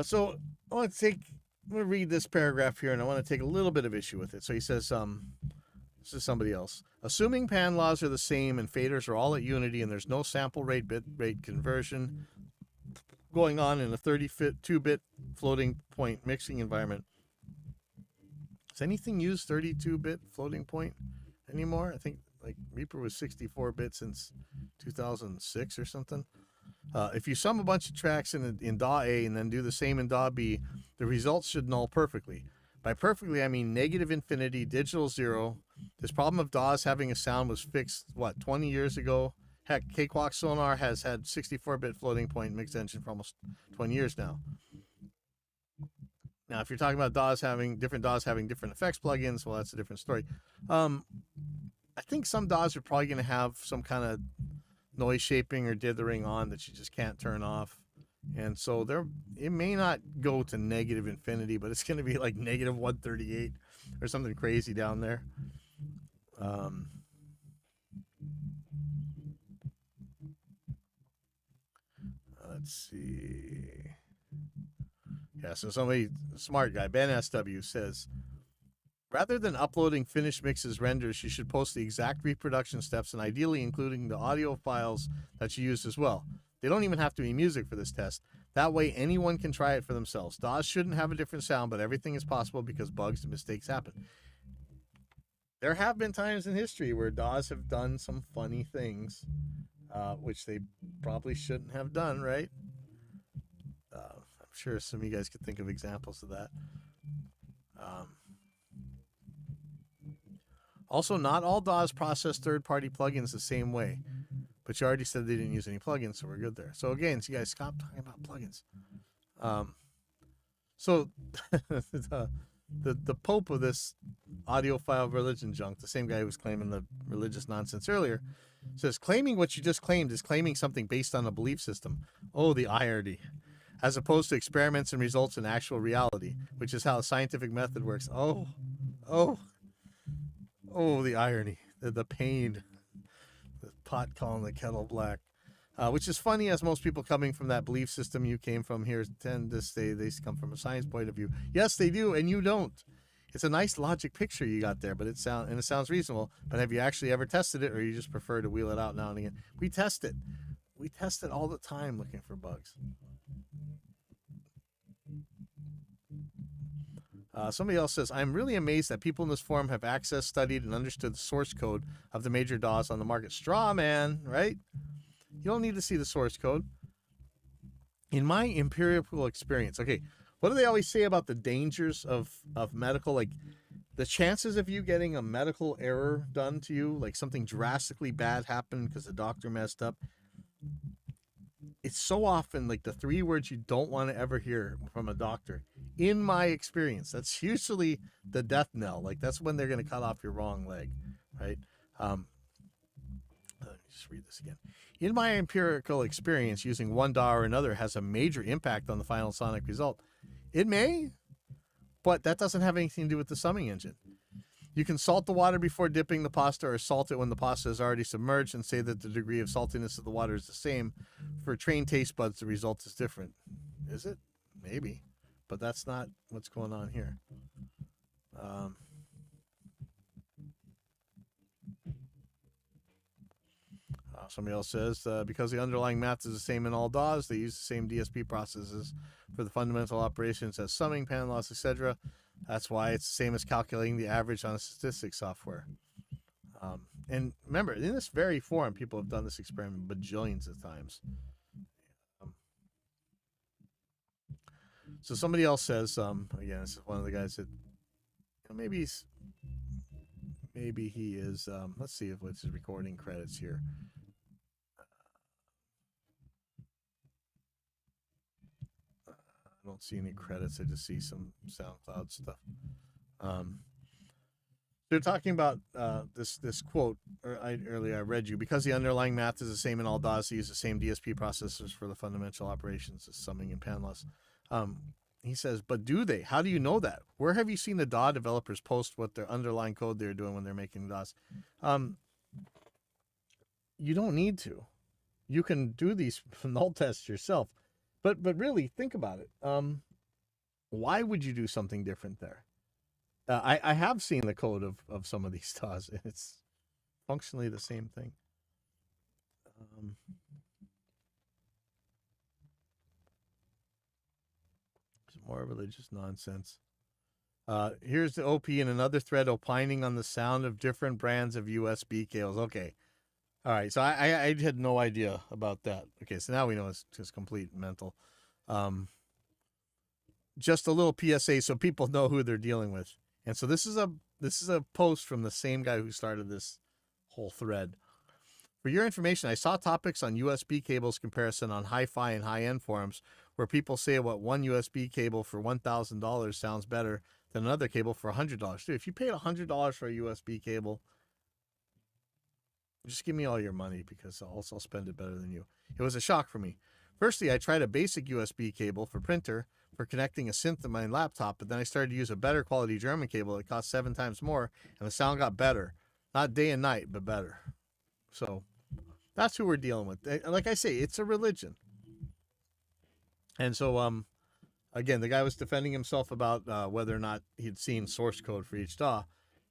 So I'm going to read this paragraph here, and I want to take a little bit of issue with it. So he says, this is somebody else. Assuming pan laws are the same and faders are all at unity and there's no sample rate bit rate conversion going on in a 32-bit floating point mixing environment. Does anything use 32-bit floating point anymore? I think like Reaper was 64-bit since 2006 or something. If you sum a bunch of tracks in DAW A and then do the same in DAW B, the results should null perfectly. By perfectly, I mean negative infinity, digital zero. This problem of DAWs having a sound was fixed, 20 years ago? Heck, Cakewalk Sonar has had 64-bit floating point mixed engine for almost 20 years now. Now, if you're talking about DAWs having different effects plugins, well, that's a different story. I think some DAWs are probably going to have some kind of noise shaping or dithering on that you just can't turn off. And so it may not go to negative infinity, but it's going to be like negative 138 or something crazy down there. Let's see. Yeah, so somebody, smart guy, Ben SW says, rather than uploading finished mixes renders, you should post the exact reproduction steps and ideally including the audio files that you used as well. They don't even have to be music for this test. That way anyone can try it for themselves. DAWs shouldn't have a different sound, but everything is possible because bugs and mistakes happen. There have been times in history where DAWs have done some funny things, which they probably shouldn't have done, right? I'm sure some of you guys could think of examples of that. Also, not all DAWs process third-party plugins the same way. But you already said they didn't use any plugins, so we're good there. So again, so you guys stop talking about plugins. So the Pope of this audiophile religion junk, the same guy who was claiming the religious nonsense earlier, says claiming what you just claimed is claiming something based on a belief system. Oh, the irony. As opposed to experiments and results in actual reality, which is how the scientific method works. Oh, the irony, the pain. The pot calling the kettle black, which is funny, as most people coming from that belief system you came from here tend to say they come from a science point of view. Yes, they do, and you don't. It's a nice logic picture you got there, but it sounds reasonable. But have you actually ever tested it, or you just prefer to wheel it out now and again? We test it. We test it all the time, looking for bugs. Somebody else says, I'm really amazed that people in this forum have accessed, studied, and understood the source code of the major DAWs on the market. Straw man, right? You don't need to see the source code. In my empirical experience, okay, what do they always say about the dangers of medical? Like, the chances of you getting a medical error done to you, like something drastically bad happened because the doctor messed up, it's so often like the three words you don't want to ever hear from a doctor. In my experience, that's usually the death knell. Like, that's when they're going to cut off your wrong leg, right? Let me just read this again. In my empirical experience, using one DAW or another has a major impact on the final sonic result. It may, But that doesn't have anything to do with the summing engine. You can salt the water before dipping the pasta or salt it when the pasta is already submerged and say that the degree of saltiness of the water is the same. For trained taste buds, the result is different. Is it? Maybe. But that's not what's going on here. Somebody else says, because the underlying math is the same in all DAWs, they use the same DSP processes for the fundamental operations as summing, pan loss, etc. That's why it's the same as calculating the average on a statistics software. And remember, in this very forum, people have done this experiment bajillions of times. So somebody else says, again, this is one of the guys that, maybe he is, let's see what's his recording credits here. I don't see any credits. I just see some SoundCloud stuff. They're talking about this quote earlier I read you. Because the underlying math is the same in all DAWs, they use the same DSP processors for the fundamental operations as summing and pan loss. He says, but do they? How do you know that? Where have you seen the DAW developers post what their underlying code they're doing when they're making DAWs? You don't need to. You can do these null tests yourself. But really, think about it. Why would you do something different there? I have seen the code of some of these DAWs, and it's functionally the same thing. It's more religious nonsense. Here's the OP in another thread opining on the sound of different brands of USB cables. Okay. All right, so I had no idea about that. Okay, so now we know it's just complete mental. Just a little PSA so people know who they're dealing with. And so this is a post from the same guy who started this whole thread. For your information, I saw topics on USB cables comparison on hi-fi and high-end forums where people say what one USB cable for $1,000 sounds better than another cable for $100. Dude, if you paid $100 for a USB cable, just give me all your money because I'll spend it better than you. It was a shock for me. Firstly, I tried a basic USB cable for printer for connecting a synth to my laptop, but then I started to use a better quality German cable that cost 7 times more, and the sound got better. Not day and night, but better. So that's who we're dealing with. Like I say, it's a religion. And so, again, the guy was defending himself about whether or not he'd seen source code for each DAW.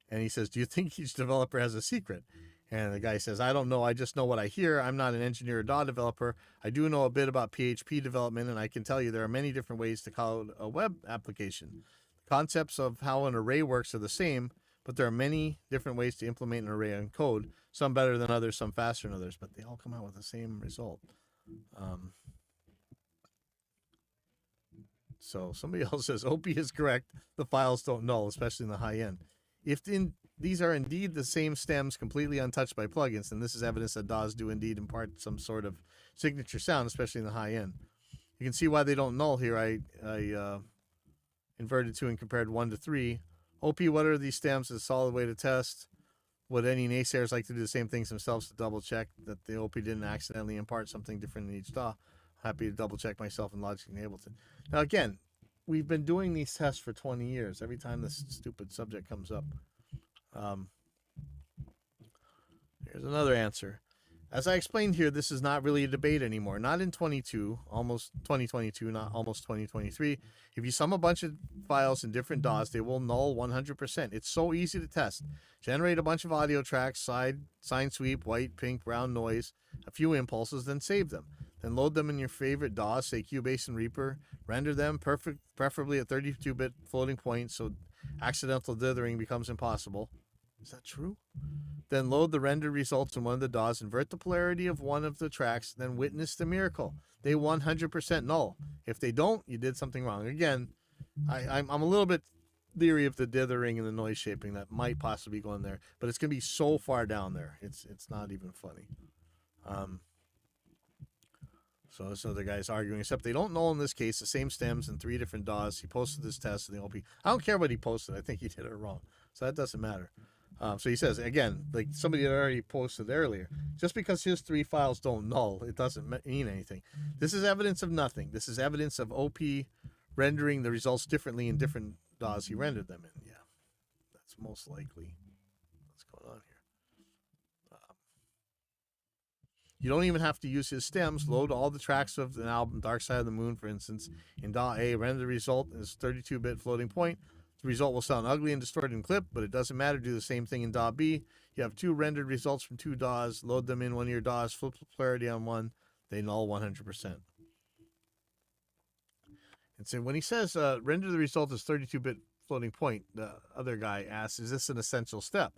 And he says, do you think each developer has a secret? And the guy says, I don't know. I just know what I hear. I'm not an engineer or DAW developer. I do know a bit about PHP development, and I can tell you there are many different ways to code a web application. The concepts of how an array works are the same, but there are many different ways to implement an array in code, some better than others, some faster than others, but they all come out with the same result. So somebody else says, OP is correct. The files don't null, especially in the high end. If these are indeed the same stems completely untouched by plugins, then this is evidence that DAWs do indeed impart some sort of signature sound, especially in the high end. You can see why they don't null here. I inverted 2 and compared 1 to 3. OP, what are these stems? Is a solid way to test. Would any naysayers like to do the same things themselves to double check that the OP didn't accidentally impart something different in each DAW? Happy to double check myself in Logic and Ableton. Now again, we've been doing these tests for 20 years. Every time this stupid subject comes up. Here's another answer. As I explained here, this is not really a debate anymore. Not in almost 2022, not almost 2023. If you sum a bunch of files in different DAWs, they will null 100%. It's so easy to test. Generate a bunch of audio tracks, sine sweep, white, pink, brown noise, a few impulses, then save them. Then load them in your favorite DAWs, say Cubase and Reaper. Render them preferably at 32-bit floating point so accidental dithering becomes impossible. Is that true? Then load the rendered results in one of the DAWs, invert the polarity of one of the tracks, then witness the miracle. They 100% null. If they don't, you did something wrong. Again, I'm a little bit leery of the dithering and the noise shaping that might possibly go in there, but it's going to be so far down there. It's not even funny. So this other guy's arguing, except they don't null in this case, the same stems in 3 different DAWs. He posted this test in the OP. I don't care what he posted. I think he did it wrong. So that doesn't matter. So he says, again, like somebody had already posted earlier, just because his 3 files don't null, it doesn't mean anything. This is evidence of nothing. This is evidence of OP rendering the results differently in different DAWs he rendered them in. Yeah, that's most likely what's going on here. You don't even have to use his stems. Load all the tracks of an album, Dark Side of the Moon, for instance, in DAW A. Render the result as 32-bit floating point. The result will sound ugly and distorted in clip, but it doesn't matter. Do the same thing in DAW B. You have 2 rendered results from 2 DAWs. Load them in one of your DAWs. Flip the polarity on one. They null 100%. And so when he says render the result as 32-bit floating point, the other guy asks, is this an essential step?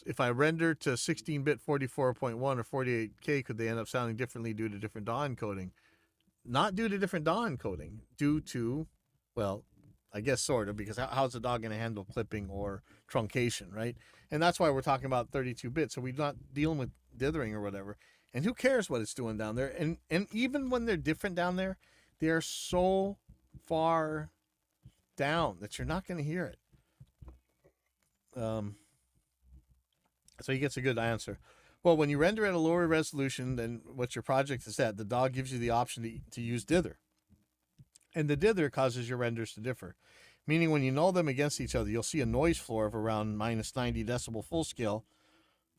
If I render to 16-bit 44.1 or 48K, could they end up sounding differently due to different DAW encoding? Not due to different DAW encoding, due to, well, I guess sort of, because how's the DAW going to handle clipping or truncation, right? And that's why we're talking about 32-bit, so we're not dealing with dithering or whatever. And who cares what it's doing down there? And even when they're different down there, they're so far down that you're not going to hear it. So he gets a good answer. Well, when you render at a lower resolution than what your project is at, the DAW gives you the option to use dither. And the dither causes your renders to differ. Meaning when you null them against each other, you'll see a noise floor of around minus 90 decibel full scale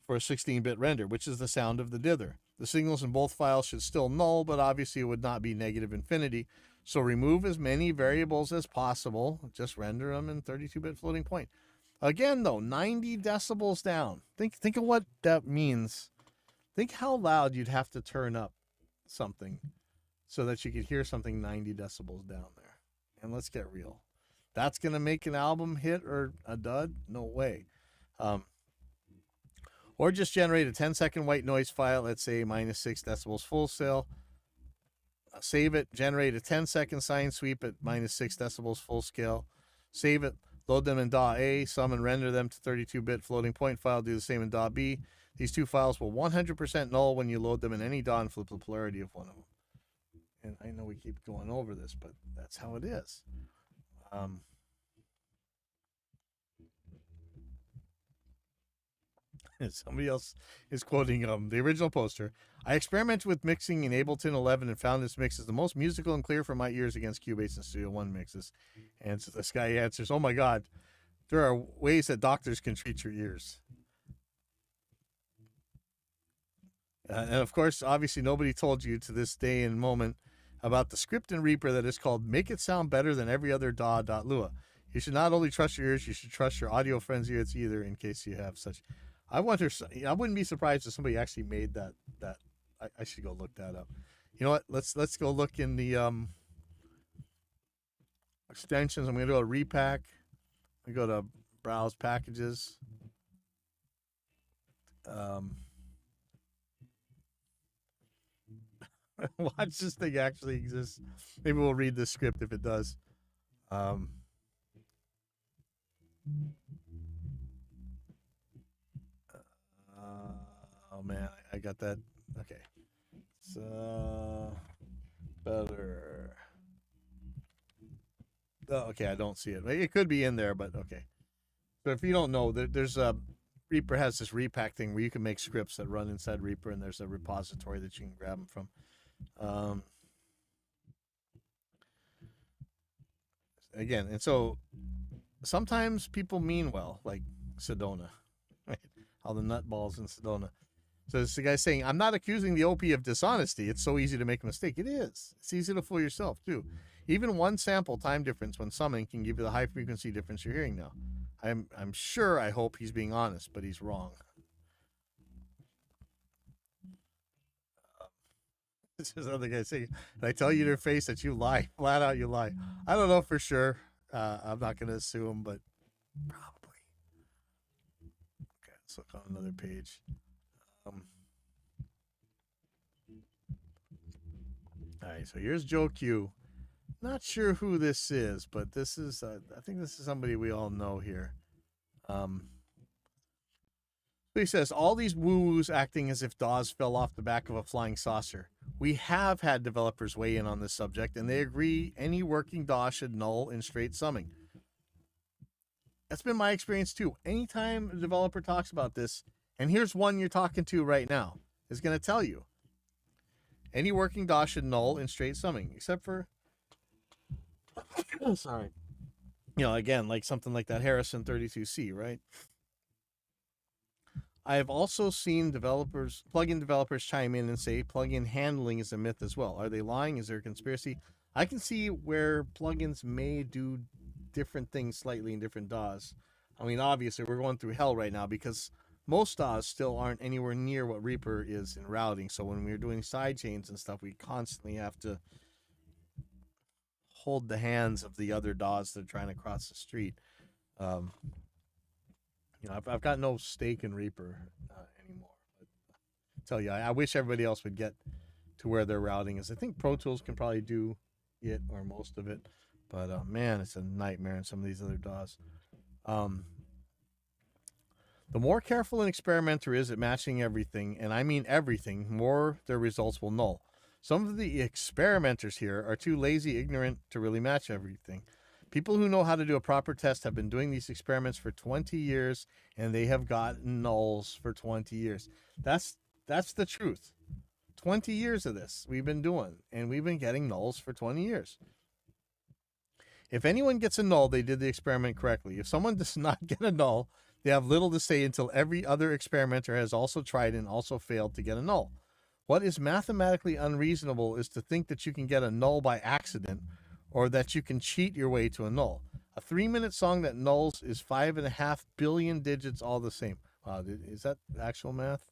for a 16-bit render, which is the sound of the dither. The signals in both files should still null, but obviously it would not be negative infinity. So remove as many variables as possible. Just render them in 32-bit floating point. Again, though, 90 decibels down. Think of what that means. Think how loud you'd have to turn up something so that you could hear something 90 decibels down there. And let's get real. That's going to make an album hit or a dud? No way. Or just generate a 10-second white noise file, let's say minus 6 decibels full scale. Save it, generate a 10-second sine sweep at minus 6 decibels full scale. Save it. Load them in DAW A, sum and render them to 32-bit floating point file. Do the same in DAW B. These 2 files will 100% null when you load them in any DAW and flip the polarity of one of them. And I know we keep going over this, but that's how it is. Somebody else is quoting the original poster. I experimented with mixing in Ableton 11 and found this mix is the most musical and clear for my ears against Cubase and Studio One mixes. And so this guy answers, oh my God, there are ways that doctors can treat your ears. And of course, obviously nobody told you to this day and moment about the script in Reaper that is called Make It Sound Better Than Every Other DAW.lua. You should not only trust your ears, you should trust your audio friends' ears either, in case you have such. I wouldn't be surprised if somebody actually made that. I should go look that up. You know what? Let's go look in the extensions. I'm gonna go to Repack. We go to Browse Packages. Watch this thing actually exists. Maybe we'll read the script if it does. Oh man, I got that. Okay. So better. Oh, okay, I don't see it. It could be in there, but okay. So if you don't know, there's a Reaper has this Repack thing where you can make scripts that run inside Reaper, and there's a repository that you can grab them from. Again, and so sometimes people mean well, like Sedona, right? All the nutballs in Sedona. So it's the guy saying, I'm not accusing the OP of dishonesty. It's so easy to make a mistake. It is. It's easy to fool yourself, too. Even one sample time difference when summing can give you the high frequency difference you're hearing now. I'm sure, I hope he's being honest, but he's wrong. This is another guy saying, I tell you to their face that you lie. Flat out, you lie. I don't know for sure. I'm not going to assume, but probably. Okay, let's look on another page. All right, so here's Joe Q. Not sure who this is, but this is, I think this is somebody we all know here. So he says, all these woo-woos acting as if DAWs fell off the back of a flying saucer. We have had developers weigh in on this subject, and they agree any working DAW should null in straight summing. That's been my experience too. Anytime a developer talks about this, and here's one you're talking to right now, is going to tell you. Any working DAW should null in straight summing, except for... sorry. Again, like something like that Harrison 32C, right? I have also seen plugin developers chime in and say plugin handling is a myth as well. Are they lying? Is there a conspiracy? I can see where plugins may do different things slightly in different DAWs. I mean, obviously, we're going through hell right now because most DAWs still aren't anywhere near what Reaper is in routing. So when we're doing side chains and stuff, we constantly have to hold the hands of the other DAWs that are trying to cross the street. Um, I've got no stake in Reaper anymore. But I tell you, I wish everybody else would get to where their routing is. I think Pro Tools can probably do it or most of it, but man, it's a nightmare in some of these other DAWs. The more careful an experimenter is at matching everything, and I mean everything, more their results will null. Some of the experimenters here are too lazy, ignorant to really match everything. People who know how to do a proper test have been doing these experiments for 20 years, and they have gotten nulls for 20 years. That's the truth. 20 years of this we've been doing, and we've been getting nulls for 20 years. If anyone gets a null, they did the experiment correctly. If someone does not get a null, they have little to say until every other experimenter has also tried and also failed to get a null. What is mathematically unreasonable is to think that you can get a null by accident or that you can cheat your way to a null. A 3-minute song that nulls is 5.5 billion digits all the same. Is that actual math?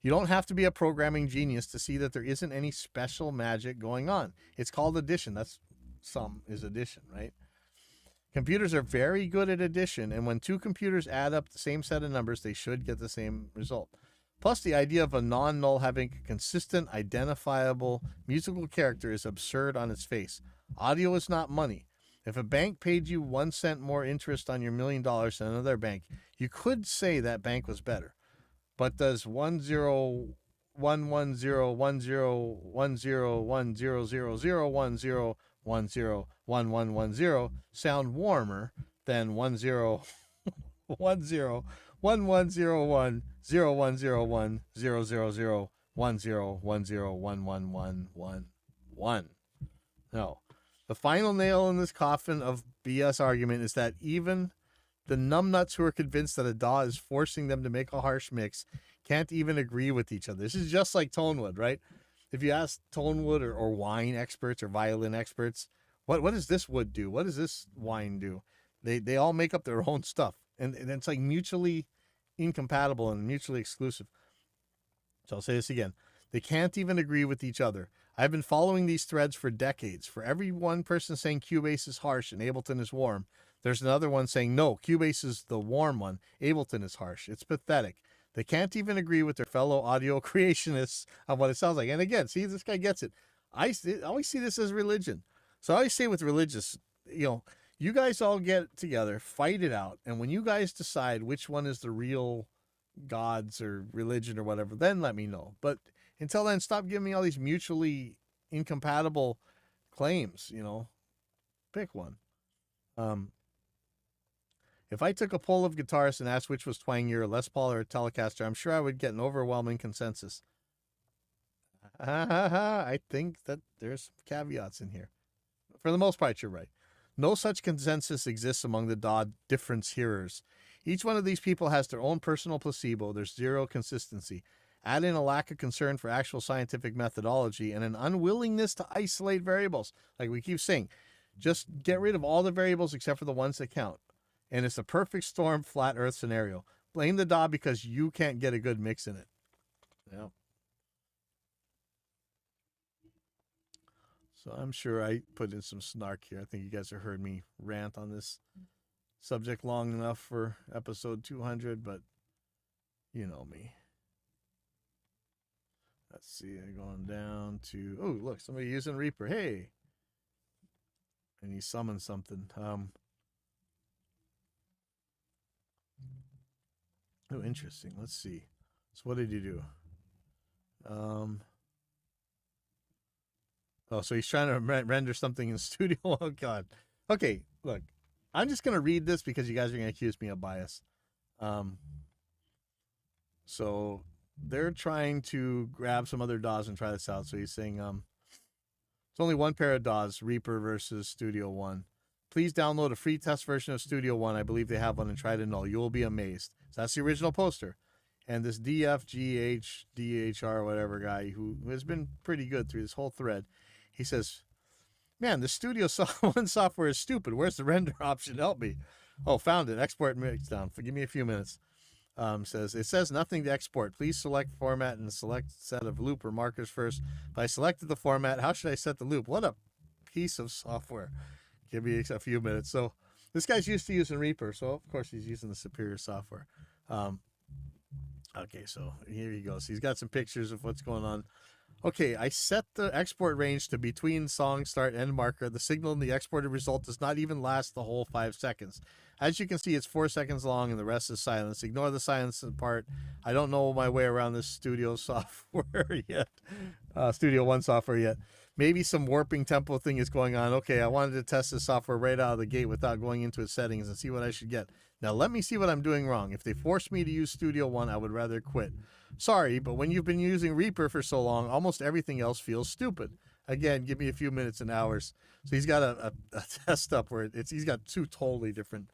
You don't have to be a programming genius to see that there isn't any special magic going on. It's called addition. That's sum is addition, right? Computers are very good at addition, and when two computers add up the same set of numbers, they should get the same result. Plus, the idea of a non-null having a consistent, identifiable musical character is absurd on its face. Audio is not money. If a bank paid you 1 cent more interest on your $1 million than another bank, you could say that bank was better. But does 10110101010101010 sound warmer than 10101101101010111111? No. The final nail in this coffin of BS argument is that even the numbnuts who are convinced that a DAW is forcing them to make a harsh mix can't even agree with each other. This is just like Tonewood, right? If you ask Tonewood or wine experts or violin experts, what does this wood do? What does this wine do? They all make up their own stuff. And it's like mutually incompatible and mutually exclusive. So I'll say this again. They can't even agree with each other. I've been following these threads for decades. For every one person saying Cubase is harsh and Ableton is warm, there's another one saying, no, Cubase is the warm one. Ableton is harsh. It's pathetic. They can't even agree with their fellow audio creationists on what it sounds like. And again, see, this guy gets it. I always see this as religion. So I always say with religious, you guys all get together, fight it out. And when you guys decide which one is the real gods or religion or whatever, then let me know. But until then, stop giving me all these mutually incompatible claims, pick one. If I took a poll of guitarists and asked which was twangier, a Les Paul or a Telecaster, I'm sure I would get an overwhelming consensus. I think that there's some caveats in here. For the most part, you're right. No such consensus exists among the DAW difference hearers. Each one of these people has their own personal placebo. There's zero consistency. Add in a lack of concern for actual scientific methodology and an unwillingness to isolate variables. Like we keep saying, just get rid of all the variables except for the ones that count. And it's a perfect storm flat earth scenario. Blame the DAW because you can't get a good mix in it. Yeah. So I'm sure I put in some snark here. I think you guys have heard me rant on this subject long enough for episode 200, but you know me. Let's see, going down to, oh, look, somebody using Reaper. Hey. And he summoned something. Oh, interesting. Let's see. So what did he do? Oh, so he's trying to render something in studio. Oh, God. Okay, look. I'm just going to read this because you guys are going to accuse me of bias. So they're trying to grab some other DAWs and try this out. So he's saying it's only one pair of DAWs, Reaper versus Studio One. Please download a free test version of Studio One. I believe they have one, and try to null. You will be amazed. So that's the original poster. And this DFGHDHR whatever guy who has been pretty good through this whole thread, he says, man, the Studio One software is stupid. Where's the render option? Help me. Oh, found it. Export mixdown. Give me a few minutes. It says nothing to export. Please select format and select set of loop or markers first. If I selected the format, how should I set the loop? What a piece of software. Give me a few minutes. So this guy's used to using Reaper, so of course he's using the superior software. Okay, so here he goes. He's got some pictures of what's going on. Okay, I set the export range to between song start and marker. The signal in the exported result does not even last the whole 5 seconds. As you can see, it's 4 seconds long and the rest is silence. Ignore the silence part. I don't know my way around this Studio software yet. Studio One software yet. Maybe some warping tempo thing is going on. Okay, I wanted to test this software right out of the gate without going into its settings and see what I should get. Now let me see what I'm doing wrong. If they force me to use Studio One, I would rather quit. Sorry, but when you've been using Reaper for so long, almost everything else feels stupid. Again, give me a few minutes and hours. So he's got a test up where he's got 2 totally different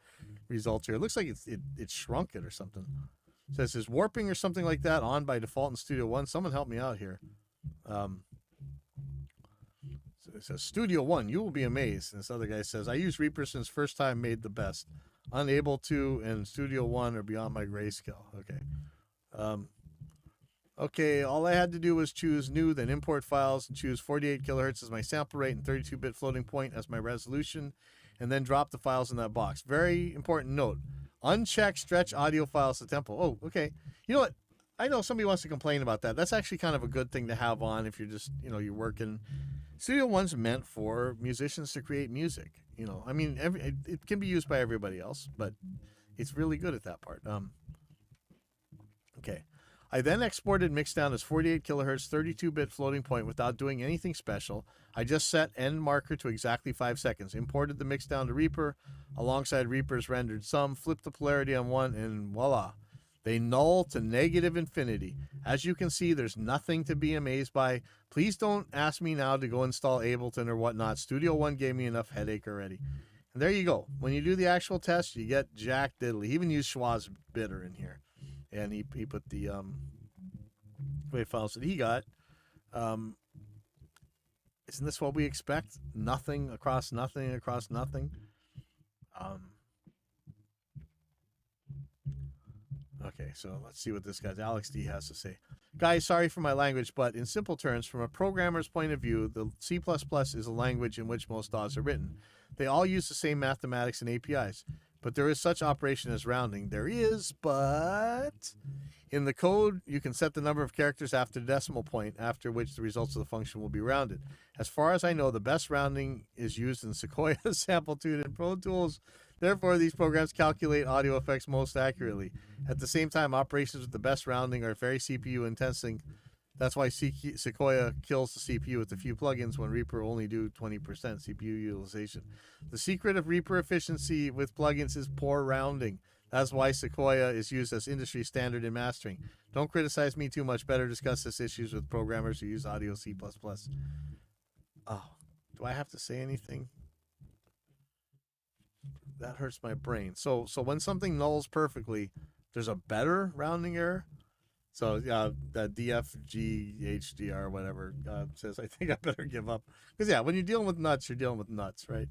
results here. It looks like it shrunk it or something. It says, is warping or something like that on by default in Studio One? Someone help me out here. So it says, Studio One, you will be amazed. And this other guy says, I use Reaper since first time made the best. Unable to, and Studio One are beyond my grayscale. Okay. Okay, all I had to do was choose new, then import files, and choose 48 kilohertz as my sample rate and 32-bit floating point as my resolution, and then drop the files in that box. Very important note. Uncheck stretch audio files to tempo. Oh, okay. You know what? I know somebody wants to complain about that. That's actually kind of a good thing to have on if you're just, you're working. Studio One's meant for musicians to create music. I mean, it can be used by everybody else, but it's really good at that part. Okay. I then exported Mixdown as 48 kilohertz 32-bit floating point without doing anything special. I just set end marker to exactly 5 seconds, imported the Mixdown to Reaper alongside Reaper's rendered sum, flipped the polarity on one, and voila. They null to negative infinity. As you can see, there's nothing to be amazed by. Please don't ask me now to go install Ableton or whatnot. Studio One gave me enough headache already. And there you go. When you do the actual test, you get jack diddly. He even used Schwa's Bitter in here. And he put the wave files that he got. Isn't this what we expect? Nothing across nothing across nothing. Okay, so let's see what this guy Alex D has to say. Guys, sorry for my language, but in simple terms, from a programmer's point of view, the C++ is a language in which most DAWs are written. They all use the same mathematics and APIs. But there is such operation as rounding. There is, but in the code, you can set the number of characters after the decimal point, after which the results of the function will be rounded. As far as I know, the best rounding is used in Sequoia, Samplitude, and Pro Tools. Therefore, these programs calculate audio effects most accurately. At the same time, operations with the best rounding are very CPU intensive. That's why Sequoia kills the CPU with a few plugins when Reaper only do 20% CPU utilization. The secret of Reaper efficiency with plugins is poor rounding. That's why Sequoia is used as industry standard in mastering. Don't criticize me too much. Better discuss this issues with programmers who use Audio C++. Oh, do I have to say anything? That hurts my brain. So when something nulls perfectly, there's a better rounding error. So that DFGHDR whatever says, I think I better give up. Because when you're dealing with nuts, you're dealing with nuts, right?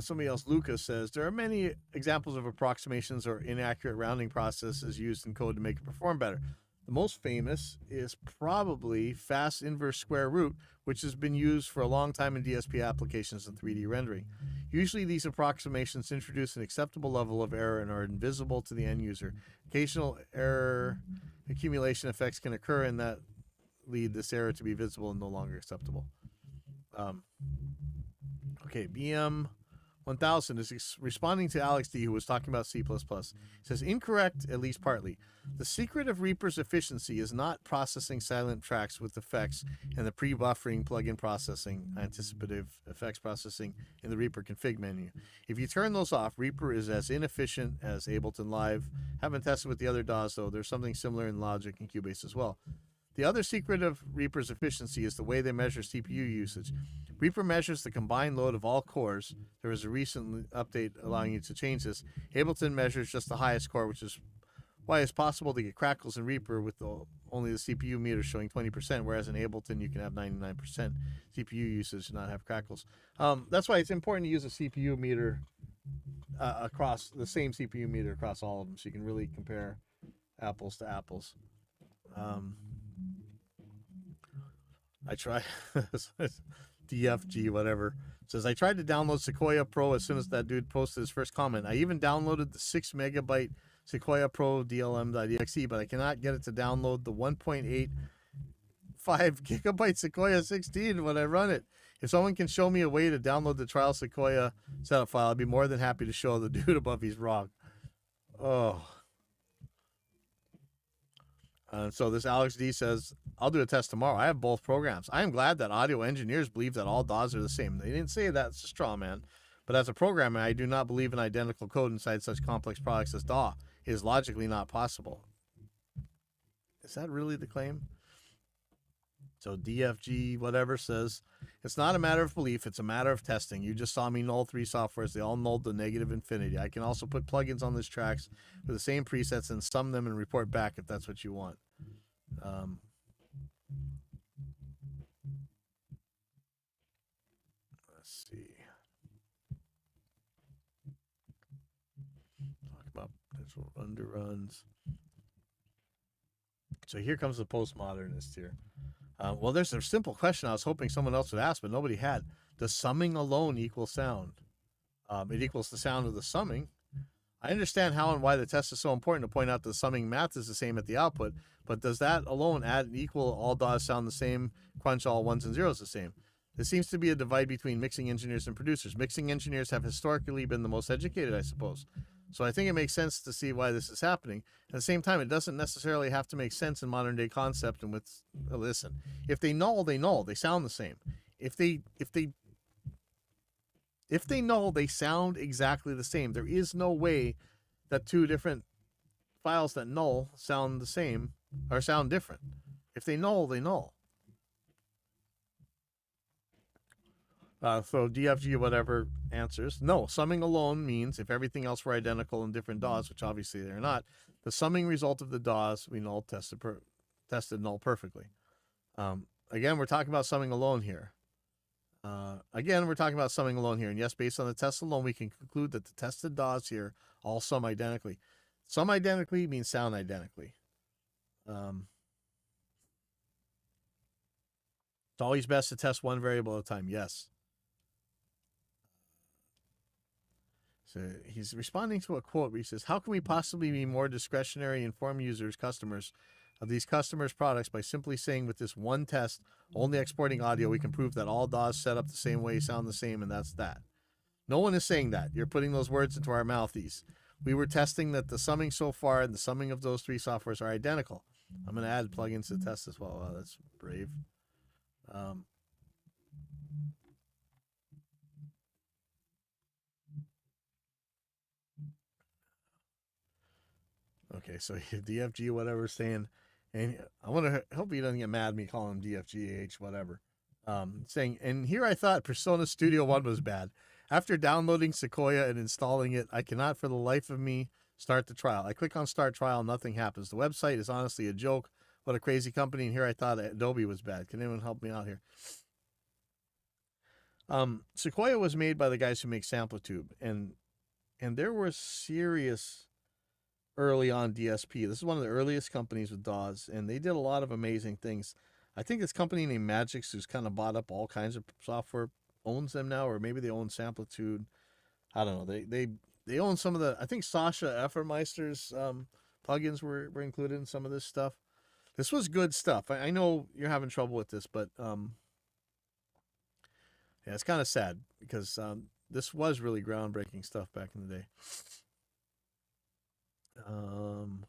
Somebody else, Lucas, says, there are many examples of approximations or inaccurate rounding processes used in code to make it perform better. The most famous is probably fast inverse square root, which has been used for a long time in DSP applications and 3D rendering. Usually these approximations introduce an acceptable level of error and are invisible to the end user. Occasional error accumulation effects can occur and that lead this error to be visible and no longer acceptable. Okay, BM 1000 is responding to Alex D, who was talking about C++. He says, incorrect, at least partly. The secret of Reaper's efficiency is not processing silent tracks with effects and the pre-buffering plugin processing, anticipative effects processing in the Reaper config menu. If you turn those off, Reaper is as inefficient as Ableton Live. Haven't tested with the other DAWs, though. There's something similar in Logic and Cubase as well. The other secret of Reaper's efficiency is the way they measure CPU usage. Reaper measures the combined load of all cores. There was a recent update allowing you to change this. Ableton measures just the highest core, which is why it's possible to get crackles in Reaper with only the CPU meter showing 20%, whereas in Ableton you can have 99% CPU usage and not have crackles. That's why it's important to use a CPU meter across the same CPU meter across all of them, so you can really compare apples to apples. I try DFG whatever says I tried to download Sequoia Pro as soon as that dude posted his first comment. I even downloaded the 6 megabyte Sequoia Pro DLM.exe, but I cannot get it to download the 1.85 gigabyte Sequoia 16 when I run it. If someone can show me a way to download the trial Sequoia setup file, I'd be more than happy to show the dude above he's wrong. Oh. So this Alex D says, I'll do a test tomorrow. I have both programs. I am glad that audio engineers believe that all DAWs are the same. They didn't say that. It's a straw man. But as a programmer, I do not believe in identical code inside such complex products as DAW. It is logically not possible. Is that really the claim? So DFG whatever says, it's not a matter of belief, it's a matter of testing. You just saw me null 3 softwares. They all nulled the negative infinity. I can also put plugins on these tracks with the same presets and sum them and report back if that's what you want. Let's see. Talk about potential underruns. So here comes the postmodernist here. Well, there's a simple question I was hoping someone else would ask, but nobody had. Does summing alone equal sound? It equals the sound of the summing. I understand how and why the test is so important to point out the summing math is the same at the output, but does that alone add and equal all DAWs sound the same, crunch all ones and zeros the same? There seems to be a divide between mixing engineers and producers. Mixing engineers have historically been the most educated, I suppose. So I think it makes sense to see why this is happening. At the same time, it doesn't necessarily have to make sense in modern day concept. And with listen, if they null, they null. They sound the same. If they null, they sound exactly the same. There is no way that two different files that null sound the same or sound different. If they null, they null. So DFG whatever answers, no, summing alone means if everything else were identical in different DAWs, which obviously they're not, the summing result of the DAWs we null tested null perfectly. Again, we're talking about summing alone here. And yes, based on the test alone, we can conclude that the tested DAWs here all sum identically. Sum identically means sound identically. It's always best to test one variable at a time. Yes. So he's responding to a quote where he says, how can we possibly be more discretionary and inform users, customers, of these customers' products by simply saying with this one test, only exporting audio, we can prove that all DAWs set up the same way sound the same, and that's that. No one is saying that. You're putting those words into our mouthies. We were testing that the summing so far and the summing of those 3 softwares are identical. I'm going to add plugins to the test as well. Wow, that's brave. Okay, so DFG whatever saying, and I want to hope he doesn't get mad at me calling him DFGH whatever. Saying, and here I thought Persona Studio 1 was bad. After downloading Sequoia and installing it, I cannot for the life of me start the trial. I click on start trial, nothing happens. The website is honestly a joke. What a crazy company. And here I thought Adobe was bad. Can anyone help me out here? Sequoia was made by the guys who make Samplitude, and there was serious early on DSP. This is one of the earliest companies with DAWs, and they did a lot of amazing things. I think this company named Magix, who's kind of bought up all kinds of software, owns them now, or maybe they own Samplitude. I don't know. They own some of the, I think Sasha Effermeister's plugins were included in some of this stuff. This was good stuff. I know you're having trouble with this, but yeah, it's kind of sad because this was really groundbreaking stuff back in the day. Um,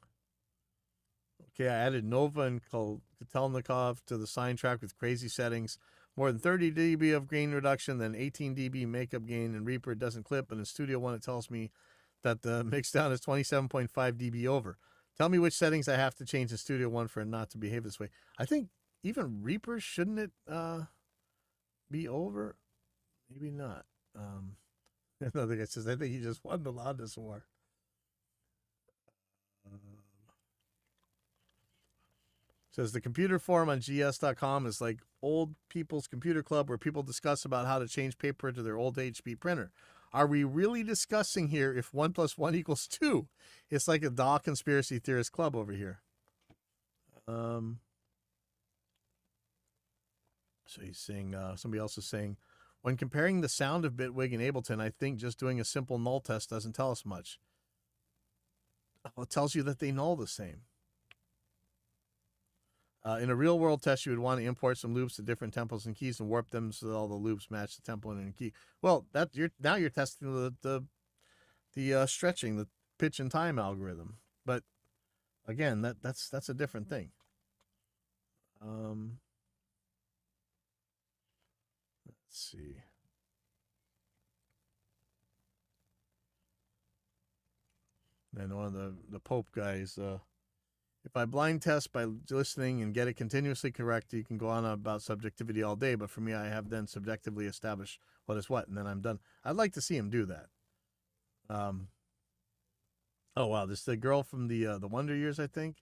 okay, I added Nova and Kotelnikov to the sign track with crazy settings. More than 30 dB of gain reduction, then 18 dB makeup gain. In Reaper, it doesn't clip, but in Studio One, it tells me that the mixdown is 27.5 dB over. Tell me which settings I have to change in Studio One for it not to behave this way. I think even Reaper, shouldn't it be over? Maybe not. Another guy says, I think he just won the loudness war. Says the computer forum on gs.com is like old people's computer club where people discuss about how to change paper to their old HP printer. Are we really discussing here if 1 + 1 = 2? It's like a DAW conspiracy theorist club over here. So he's saying, somebody else is saying, when comparing the sound of Bitwig and Ableton, I think just doing a simple null test doesn't tell us much. Well, it tells you that they null the same. In a real-world test, you would want to import some loops to different tempos and keys and warp them so that all the loops match the tempo and key. Well, now you're testing the stretching, the pitch and time algorithm. But again, that's a different thing. Let's see. And one of the Pope guys. If I blind test by listening and get it continuously correct, you can go on about subjectivity all day. But for me, I have then subjectively established what is what, and then I'm done. I'd like to see him do that. Oh wow, this is the girl from the Wonder Years, I think.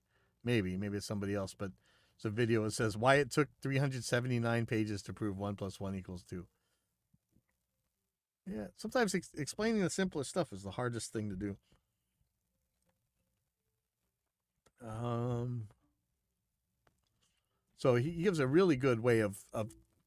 Maybe it's somebody else, but it's a video. It says why it took 379 pages to prove 1 + 1 = 2. Yeah, sometimes explaining the simplest stuff is the hardest thing to do. So he gives a really good way of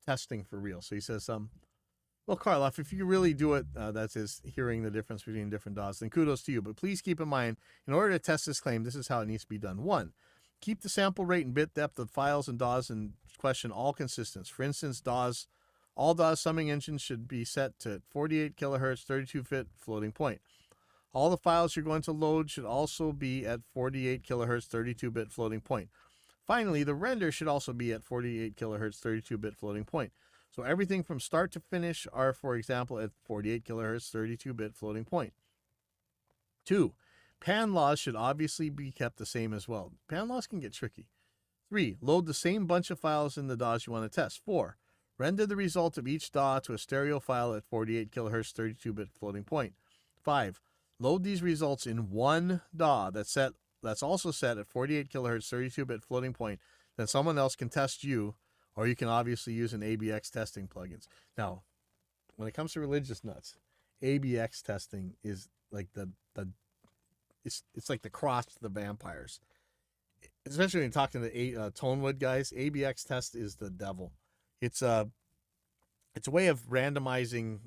testing for real. So he says, well, Karloff, if you really do it, that is hearing the difference between different DAWs, then kudos to you. But please keep in mind, in order to test this claim, this is how it needs to be done. 1, keep the sample rate and bit depth of files and DAWs in question all consistent. For instance, all DAWs summing engines should be set to 48 kilohertz, 32-bit floating point. All the files you're going to load should also be at 48 kilohertz, 32-bit floating point. Finally, the render should also be at 48 kilohertz, 32-bit floating point. So everything from start to finish are, for example, at 48 kilohertz, 32-bit floating point. 2, pan laws should obviously be kept the same as well. Pan laws can get tricky. 3, load the same bunch of files in the DAWs you want to test. 4, render the result of each DAW to a stereo file at 48 kilohertz, 32-bit floating point. 5, load these results in one DAW that's also set at 48 kilohertz, 32-bit floating point. Then someone else can test you, or you can obviously use an ABX testing plugins. Now, when it comes to religious nuts, ABX testing is like it's like the cross to the vampires. Especially when you're talking to the Tonewood guys, ABX test is the devil. It's a way of randomizing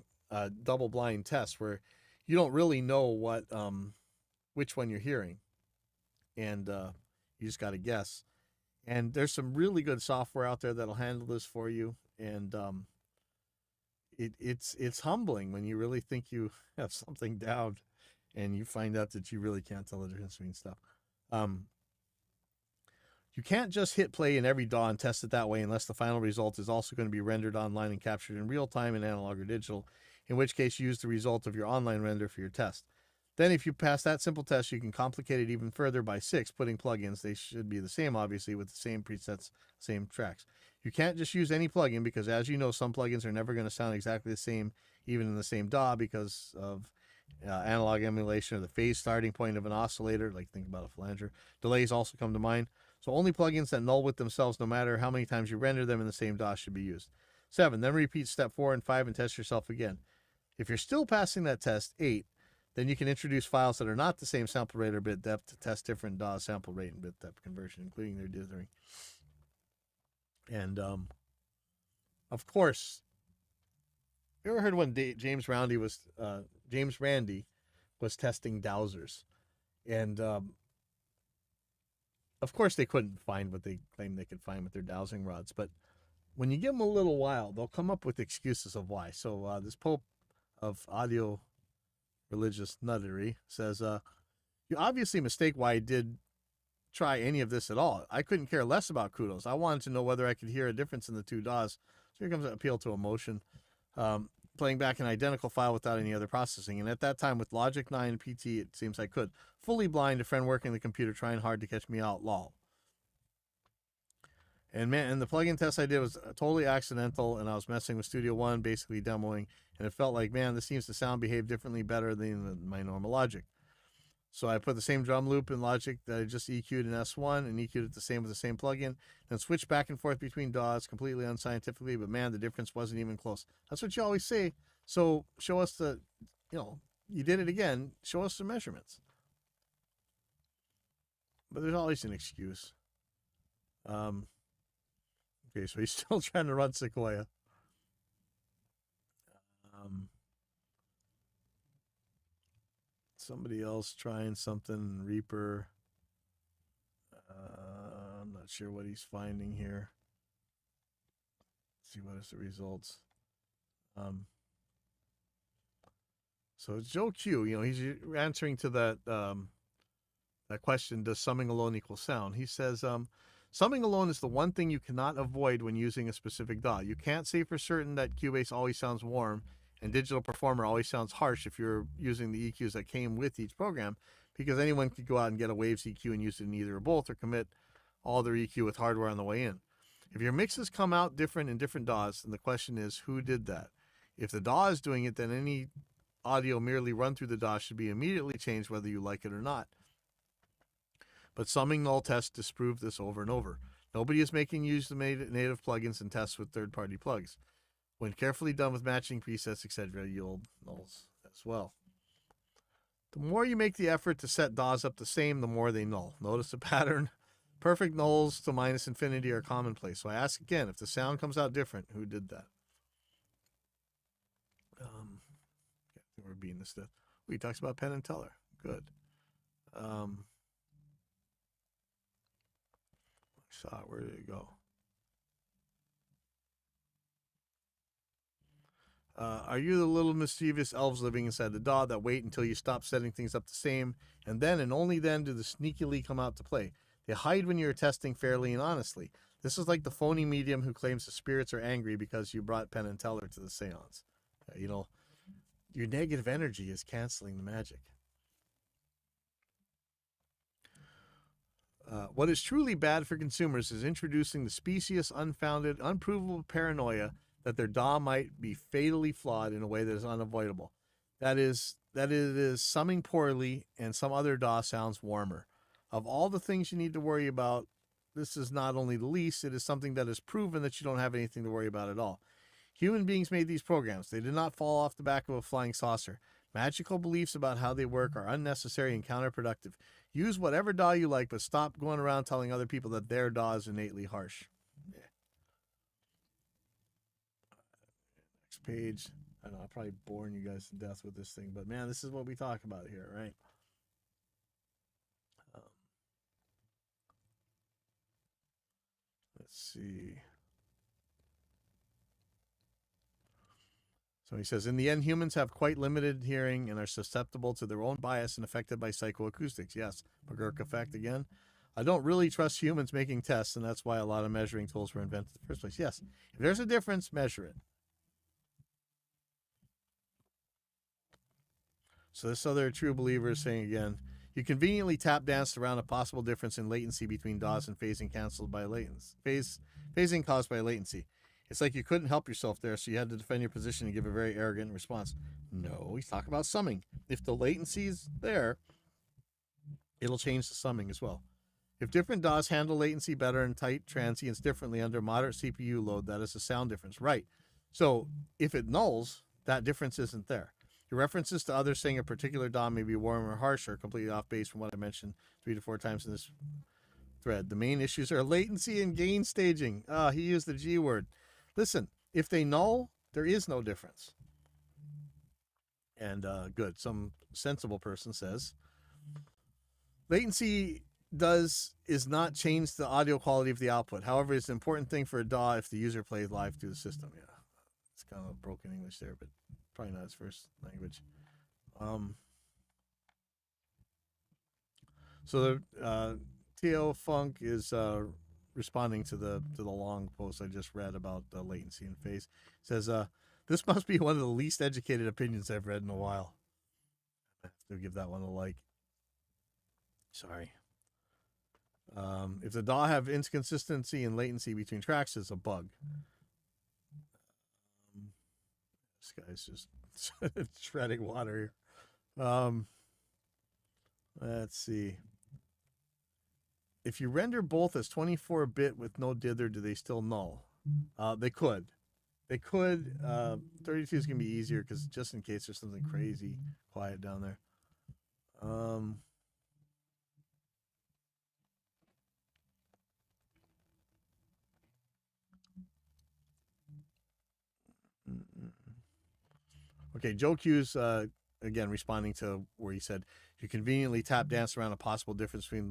double blind tests where you don't really know which one you're hearing, and you just got to guess. And there's some really good software out there that'll handle this for you, and it's humbling when you really think you have something down, and you find out that you really can't tell the difference between stuff. You can't just hit play in every DAW and test it that way unless the final result is also going to be rendered online and captured in real time in analog or digital, in which case you use the result of your online render for your test. Then if you pass that simple test, you can complicate it even further by 6, putting plugins. They should be the same, obviously, with the same presets, same tracks. You can't just use any plugin because, as you know, some plugins are never going to sound exactly the same, even in the same DAW, because of analog emulation or the phase starting point of an oscillator, like think about a flanger. Delays also come to mind. So only plugins that null with themselves, no matter how many times you render them in the same DAW, should be used. 7, then repeat step 4 and 5 and test yourself again. If you're still passing that test, 8, then you can introduce files that are not the same sample rate or bit depth to test different DAW sample rate and bit depth conversion, including their dithering. And, of course, you ever heard when James Randi was testing dowsers? And, of course, they couldn't find what they claimed they could find with their dowsing rods. But when you give them a little while, they'll come up with excuses of why. So this Pope of audio religious nuttery says, you obviously mistake why I did try any of this at all. I couldn't care less about kudos. I wanted to know whether I could hear a difference in the two DAWs. So here comes an appeal to emotion. Playing back an identical file without any other processing. And at that time with Logic 9 and PT, it seems I could. Fully blind, a friend working the computer trying hard to catch me out, lol. And man, and the plugin test I did was totally accidental, and I was messing with Studio One, basically demoing, and it felt like, man, this seems to sound behave differently better than my normal Logic. So I put the same drum loop in Logic that I just EQ'd in S1 and EQ'd it the same with the same plugin, then switched back and forth between DAWs completely unscientifically, but man, the difference wasn't even close. That's what you always say. So show us the, you did it again, show us the measurements. But there's always an excuse. Okay, so he's still trying to run Sequoia. Somebody else trying something, Reaper. I'm not sure what he's finding here. Let's see what is the results. So Joe Q, he's answering to that that question, does summing alone equal sound? He says, summing alone is the one thing you cannot avoid when using a specific DAW. You can't say for certain that Cubase always sounds warm and Digital Performer always sounds harsh if you're using the EQs that came with each program, because anyone could go out and get a Waves EQ and use it in either or both, or commit all their EQ with hardware on the way in. If your mixes come out different in different DAWs, then the question is, who did that? If the DAW is doing it, then any audio merely run through the DAW should be immediately changed whether you like it or not. But summing null tests disprove this over and over. Nobody is making use of native plugins and tests with third-party plugs. When carefully done with matching presets, etc., yield nulls as well. The more you make the effort to set DAWs up the same, the more they null. Notice the pattern. Perfect nulls to minus infinity are commonplace. So I ask again, if the sound comes out different, who did that? We're being this stuff. He talks about Penn and Teller. Good. Where did it go? Are you the little mischievous elves living inside the DAW that wait until you stop setting things up the same, and then and only then do the sneakily come out to play? They hide when you're testing fairly and honestly. This is like the phony medium who claims the spirits are angry because you brought Penn and Teller to the seance. Your negative energy is canceling the magic. What is truly bad for consumers is introducing the specious, unfounded, unprovable paranoia that their DAW might be fatally flawed in a way that is unavoidable. That it is summing poorly and some other DAW sounds warmer. Of all the things you need to worry about, this is not only the least, it is something that is proven that you don't have anything to worry about at all. Human beings made these programs. They did not fall off the back of a flying saucer. Magical beliefs about how they work are unnecessary and counterproductive. Use whatever DAW you like, but stop going around telling other people that their DAW is innately harsh. Yeah. Next page. I know I'm probably boring you guys to death with this thing, but man, this is what we talk about here, right? Let's see. So he says, in the end, humans have quite limited hearing and are susceptible to their own bias and affected by psychoacoustics. Yes, McGurk effect again. I don't really trust humans making tests, and that's why a lot of measuring tools were invented in the first place. Yes, if there's a difference, measure it. So this other true believer is saying again, you conveniently tap danced around a possible difference in latency between DAWs and phasing caused by latency. It's like you couldn't help yourself there, so you had to defend your position and give a very arrogant response. No, he's talking about summing. If the latency's there, it'll change the summing as well. If different DAWs handle latency better and tight transients differently under moderate CPU load, that is a sound difference. Right. So if it nulls, that difference isn't there. Your references to others saying a particular DAW may be warm or harsh are completely off base from what I mentioned 3 to 4 times in this thread. The main issues are latency and gain staging. He used the G word. Listen, if they null, there is no difference. And good. Some sensible person says, latency is not change the audio quality of the output. However, it's an important thing for a DAW if the user plays live through the system. Yeah, it's kind of broken English there, but probably not his first language. So the T.O. Funk is responding to the long post I just read about latency and phase. It says, this must be one of the least educated opinions I've read in a while. I have to give that one a like. Sorry. If the DAW have inconsistency in latency between tracks, it's a bug. This guy's just treading water here. Let's see. If you render both as 24-bit with no dither, do they still null? They could. They could. 32 is going to be easier because just in case there's something crazy quiet down there. Okay, Joe Q's again responding to where he said, you conveniently tap dance around a possible difference between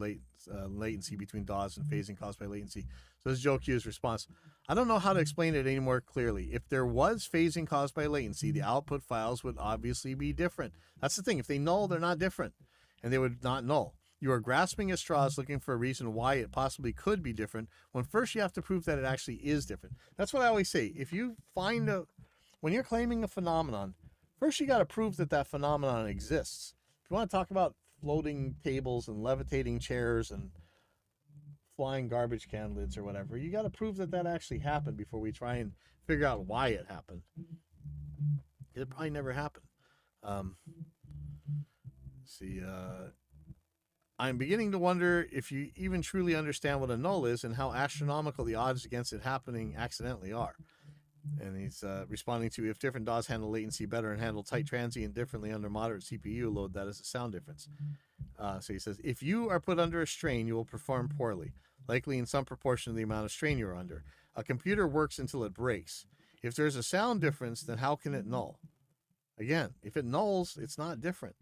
latency between DAWs and phasing caused by latency. So this is Joe Q's response. I don't know how to explain it any more clearly. If there was phasing caused by latency, the output files would obviously be different. That's the thing. If they null, they're not different, and they would not null. You are grasping at straws looking for a reason why it possibly could be different, when first you have to prove that it actually is different. That's what I always say. If you find when you're claiming a phenomenon, first you got to prove that that phenomenon exists. If you want to talk about floating tables and levitating chairs and flying garbage can lids or whatever, you got to prove that that actually happened before we try and figure out why it happened. It probably never happened. I'm beginning to wonder if you even truly understand what a null is and how astronomical the odds against it happening accidentally are. And he's responding to, if different DAWs handle latency better and handle tight transient differently under moderate CPU load, that is a sound difference. So he says, if you are put under a strain, you will perform poorly, likely in some proportion of the amount of strain you're under. A computer works until it breaks. If there's a sound difference, then how can it null? Again, if it nulls, it's not different.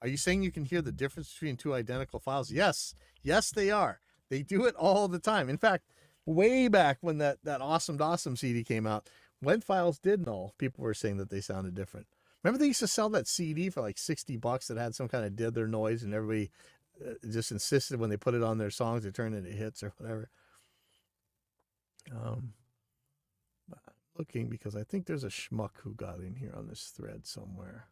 Are you saying you can hear the difference between two identical files? Yes. Yes, they are. They do it all the time. In fact, way back when that Awesome Dawsome CD came out, when files did null, people were saying that they sounded different. Remember they used to sell that CD for like $60 that had some kind of dither noise, and everybody just insisted when they put it on their songs to turn into hits or whatever. Looking because I think there's a schmuck who got in here on this thread somewhere.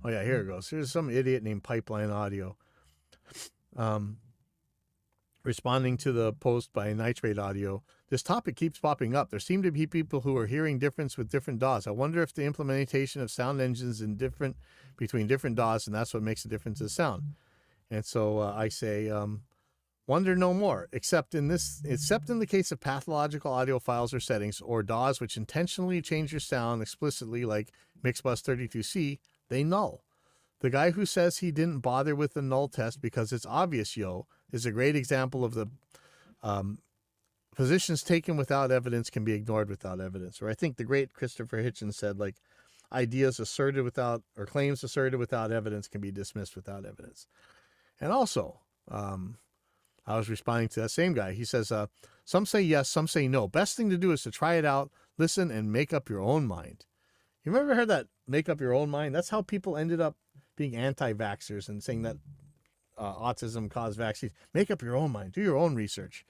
Oh yeah, here it goes. Here's some idiot named Pipeline Audio. Responding to the post by Nitrate Audio, this topic keeps popping up. There seem to be people who are hearing difference with different DAWs. I wonder if the implementation of sound engines is different between different DAWs, and that's what makes a difference in sound. And so I say, wonder no more, except in the case of pathological audio files or settings, or DAWs which intentionally change your sound explicitly, like Mixbus 32C, they null. The guy who says he didn't bother with the null test because it's obvious, is a great example of the positions taken without evidence can be ignored without evidence. Or I think the great Christopher Hitchens said, like, ideas asserted without, or claims asserted without evidence can be dismissed without evidence. And also, I was responding to that same guy. He says, some say yes, some say no. Best thing to do is to try it out, listen, and make up your own mind. You ever heard that, make up your own mind? That's how people ended up being anti-vaxxers and saying that autism caused vaccines. Make up your own mind. Do your own research.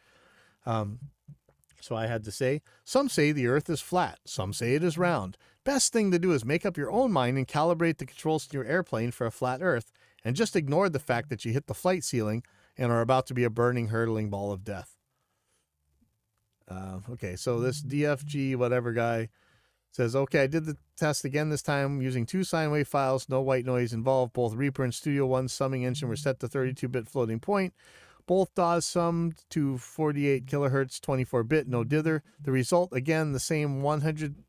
So I had to say, some say the earth is flat. Some say it is round. Best thing to do is make up your own mind and calibrate the controls to your airplane for a flat earth, and just ignore the fact that you hit the flight ceiling and are about to be a burning, hurtling ball of death. Okay, so this DFG whatever guy says, okay, I did the test again this time using 2 sine wave files, no white noise involved. Both Reaper and Studio One summing engine were set to 32-bit floating point. Both DAWs summed to 48 kilohertz, 24-bit, no dither. The result, again, the same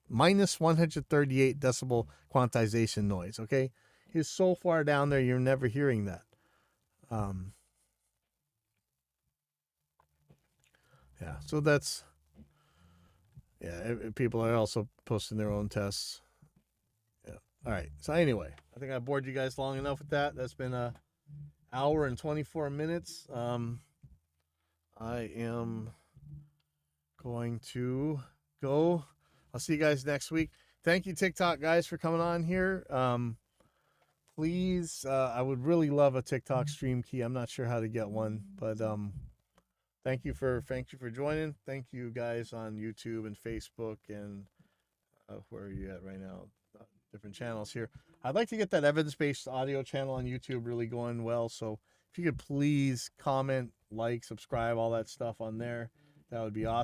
minus 138 decibel quantization noise, okay? It's so far down there, you're never hearing that. Yeah, so that's... Yeah, people are also posting their own tests. Yeah, All right. So anyway, I think I bored you guys long enough with that. That's been a hour and 24 minutes. I am going to go. I'll see you guys next week. Thank you, TikTok guys, for coming on here. Please, I would really love a TikTok stream key. I'm not sure how to get one, but thank you for joining. Thank you guys on YouTube and Facebook and where are you at right now? Different channels here. I'd like to get that evidence-based audio channel on YouTube really going well. So if you could please comment, like, subscribe, all that stuff on there, that would be awesome.